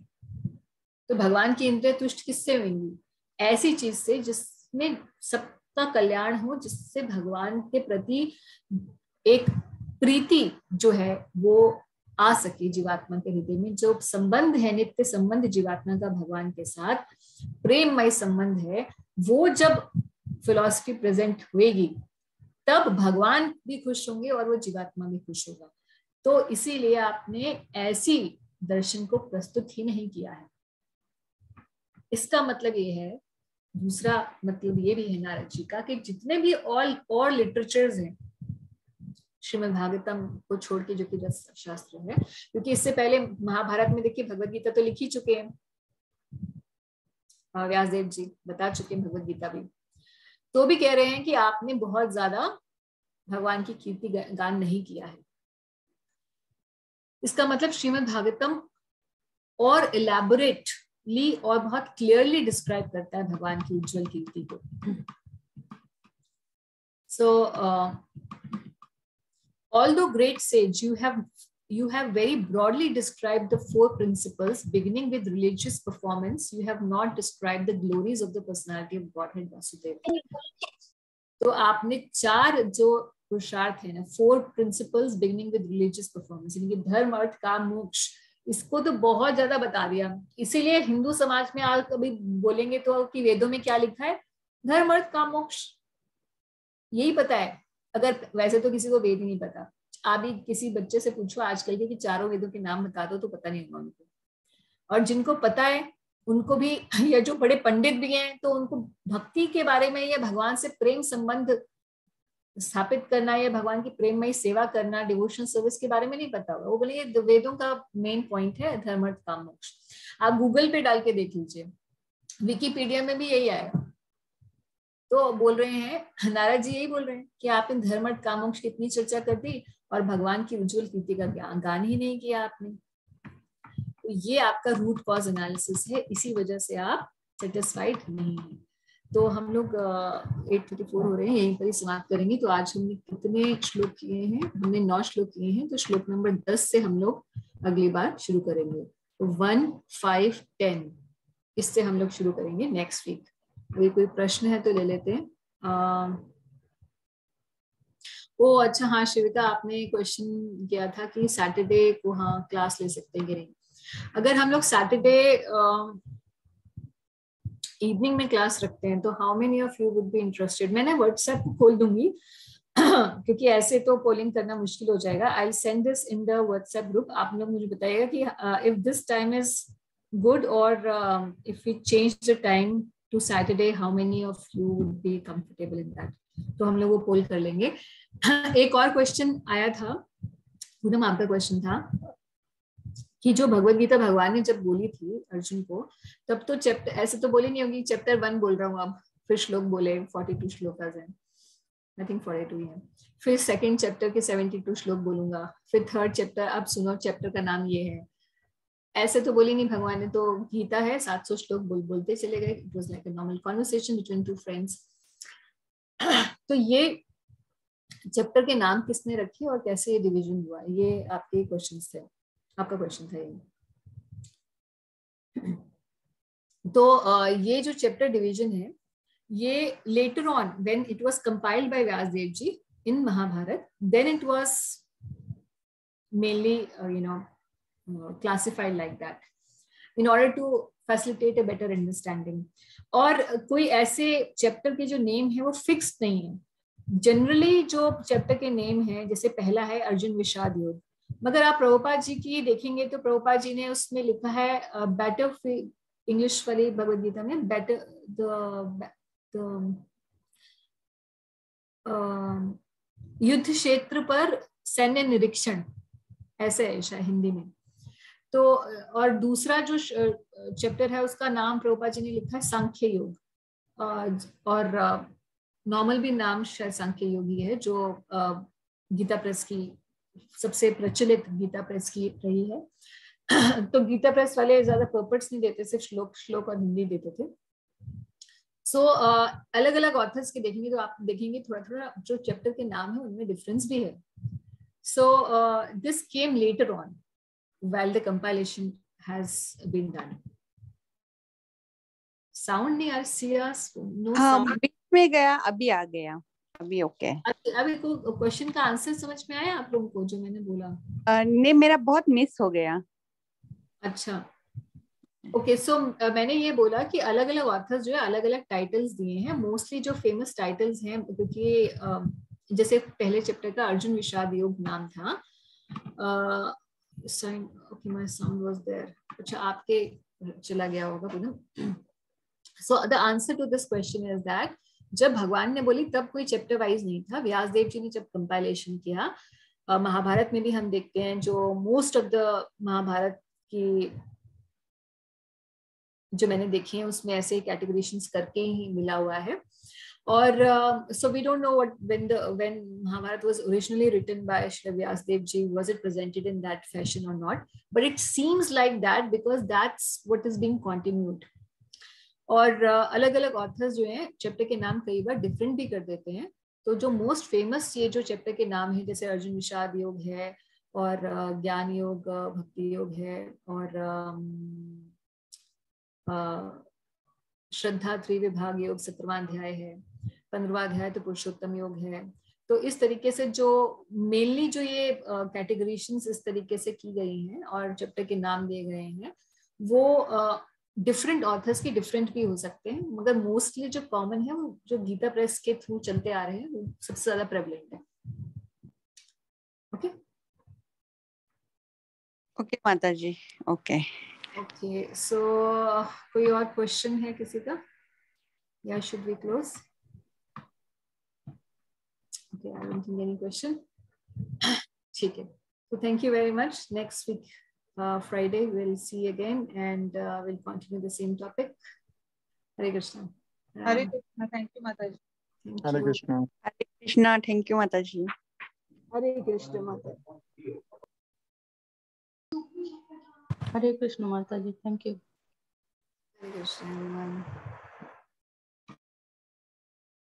तो भगवान की इंद्रियां तुष्ट किससे होंगी? ऐसी चीज से जिसमें सबका कल्याण हो, जिससे भगवान के प्रति एक प्रीति जो है वो आ सके जीवात्मा के हृदय में। जो संबंध है, नित्य संबंध जीवात्मा का भगवान के साथ, प्रेममय संबंध है, वो जब फिलॉसफी प्रेजेंट होएगी तब भगवान भी खुश होंगे और वो जीवात्मा भी खुश होगा। तो इसीलिए आपने ऐसी दर्शन को प्रस्तुत ही नहीं किया है। इसका मतलब ये है, दूसरा मतलब ये भी है नारद जी का कि जितने भी और लिटरेचर्स हैं श्रीमद् भागवतम को छोड़ के, जो कि रस शास्त्र है, क्योंकि इससे पहले महाभारत में देखिए भगवत गीता तो लिख ही चुके हैं, व्यास देव जी बता चुके हैं भगवत गीता भी, तो भी कह रहे हैं कि आपने बहुत ज्यादा भगवान की कीर्ति गान नहीं किया है। इसका मतलब श्रीमद् भागवतम और इलैबोरेटली और बहुत क्लियरली डिस्क्राइब करता है भगवान की उज्जवल कीर्ति को। सो although great sage, you have very broadly described the four principles beginning with religious performance. You have not described the glories of the personality of Godhead Vasudeva. तो आपने चार जो पुरुषार्थ है ना, four principles beginning with religious performance, यानी कि धर्म, अर्थ, काम, मोक्ष, इसको तो बहुत ज्यादा बता दिया। इसीलिए हिंदू समाज में आप कभी बोलेंगे तो कि वेदों में क्या लिखा है, धर्म, अर्थ, काम, मोक्ष, यही पता है। अगर वैसे तो किसी को वेद ही नहीं पता, आप भी किसी बच्चे से पूछो आजकल के कि चारों वेदों के नाम बता दो तो पता नहीं होगा उनको। और जिनको पता है उनको भी, या जो बड़े पंडित भी हैं, तो उनको भक्ति के बारे में या भगवान से प्रेम संबंध स्थापित करना या भगवान की प्रेममयी सेवा करना, डिवोशनल सर्विस के बारे में नहीं पता होगा। वो बोलेंगे वेदों का मेन पॉइंट है धर्म, अर्थ, काम, मोक्ष। आप गूगल पे डाल के देख लीजिए, विकिपीडिया में भी यही आएगा। तो बोल रहे हैं नारद जी, यही बोल रहे हैं कि आपने धर्म, अर्थ, काम, मोक्ष की इतनी चर्चा कर दी और भगवान की उज्जवल कीर्ति का गान ही नहीं किया आपने। तो ये आपका रूट कॉज एनालिसिस है, इसी वजह से आप सेटिस्फाइड नहीं है। तो हम लोग 8:34 हो रहे हैं, यहीं पर ही समाप्त करेंगे। तो आज हमने कितने श्लोक किए हैं? हमने 9 श्लोक किए हैं। तो श्लोक नंबर 10 से हम लोग अगली बार शुरू करेंगे। तो 1, 5, 10 इससे हम लोग शुरू करेंगे नेक्स्ट वीक। अभी कोई प्रश्न है तो ले लेते हैं। ओ अच्छा, हाँ शिविका, आपने क्वेश्चन किया था कि सैटरडे को हाँ क्लास ले सकते हैं कि नहीं। अगर हम लोग सैटरडे इवनिंग में क्लास रखते हैं तो how many of you would be interested? मैंने व्हाट्सएप खोल दूंगी क्योंकि ऐसे तो पोलिंग करना मुश्किल हो जाएगा। I send this in the WhatsApp group. आप लोग मुझे बताइएगा कि if this time is good और if we change the time to Saturday, how many of you would be comfortable in that? तो हम लोग वो पोल कर लेंगे। एक और क्वेश्चन आया था, पूनम आपका क्वेश्चन था कि जो भगवत गीता भगवान ने जब बोली थी अर्जुन को, तब तो चैप्टर ऐसे तो बोली नहीं होगी, चैप्टर 1 बोल रहा हूँ अब, फिर श्लोक बोले 42 श्लोक है, आई थिंक 42 है, फिर सेकंड चैप्टर के 72 श्लोक बोलूंगा, फिर थर्ड चैप्टर, अब सुनो चैप्टर का नाम ये है, ऐसे तो बोली नहीं भगवान ने। तो गीता है 700 श्लोक बोलते चले गए। It was like a normal conversation between two friends. तो ये चैप्टर के नाम किसने रखे और कैसे ये डिवीजन हुआ, ये आपके क्वेश्चन थे, आपका क्वेश्चन था ये। तो ये जो चैप्टर डिवीजन है ये later on when it was compiled by Vyas Dev ji in Mahabharat, then it was mainly classified like that. in order to facilitate a better understanding. और कोई ऐसे चैप्टर के जो नेम है वो फिक्स्ड नहीं है. जनरली जो चैप्टर के नेम है, जैसे पहला है अर्जुन विषाद युद्ध, मगर आप प्रभुपाद जी की देखेंगे तो प्रभुपाद जी ने उसमें लिखा है बेटर, इंग्लिश वाली भगवद गीता में बेटर युद्ध क्षेत्र पर सैन्य निरीक्षण, ऐसे है शायद हिंदी में. तो और दूसरा जो चैप्टर है उसका नाम प्रभुपाद जी ने लिखा है सांख्य योग, और नॉर्मल भी नाम शायद सांख्य योग ही है, जो गीता प्रेस की सबसे प्रचलित गीता प्रेस की रही है. तो गीता प्रेस वाले ज्यादा पर्पट्स नहीं देते, सिर्फ श्लोक और हिंदी देते थे. सो अलग अलग ऑथर्स के देखेंगे तो आप देखेंगे थोड़ा थोड़ा जो चैप्टर के नाम है उनमें डिफरेंस भी है. So this came later on while the compilation has been done. Sound नहीं आ रहा, no sound. बीच में गया, अभी आ गया, अभी ओके. अभी को क्वेश्चन का आंसर समझ में आया आप लोगों को जो मैंने बोला? नहीं, मेरा बहुत मिस हो गया. अच्छा, ओके. सो मैंने ये बोला कि अलग अलग ऑथर्स जो है अलग अलग टाइटल्स दिए हैं. मोस्टली जो फेमस टाइटल्स हैं, क्योंकि जैसे पहले चैप्टर का अर्जुन विषाद योग नाम था. Okay, my sound was there. अच्छा, आपके चला गया होगा पूरा. So the answer to this question is that जब भगवान ने बोली तब कोई चैप्टर वाइज नहीं था. व्यास देव जी ने जब कंपाइलेशन किया, महाभारत में भी हम देखते हैं जो मोस्ट ऑफ द महाभारत की जो मैंने देखे हैं उसमें ऐसे कैटेगरीशंस करके ही मिला हुआ है. और so we don't know what when Mahabharata was originally written by Shri Vyas Dev Ji, was it presented in that fashion or not, but it seems like that because that's what is being continued. और अलग अलग authors जो हैं chapter के नाम कई बार different भी कर देते हैं. तो जो मोस्ट फेमस ये जो चैप्टर के नाम है, जैसे अर्जुन विषाद योग है, और ज्ञान योग, भक्ति योग है, और श्रद्धा त्रिविभाग योग 17वां अध्याय है, 15वां अध्याय तो पुरुषोत्तम योग है. तो इस तरीके से जो मेनली जो ये कैटेगरीशंस इस तरीके से की गई हैं और चैप्टर के नाम दिए गए हैं, वो डिफरेंट ऑथर्स के डिफरेंट भी हो सकते हैं, मगर मोस्टली जो कॉमन है वो जो गीता प्रेस के थ्रू चलते आ रहे हैं वो सबसे ज्यादा प्रेवलेंट है. ओके ओके माता जी. Okay okay. सो कोई और क्वेश्चन है किसी का, या should we close? Okay, I don't think any question. ठीक है. So thank you very much. Next week, Friday, we'll see again and we'll continue the same topic. Hare Krishna. Hare Krishna. Thank you, Mataji. Hare Krishna. Hare Krishna. Thank you माता जी. Hare Krishna Mata. Hare Krishna, Mataji. Thank you. Hare Krishna, everyone.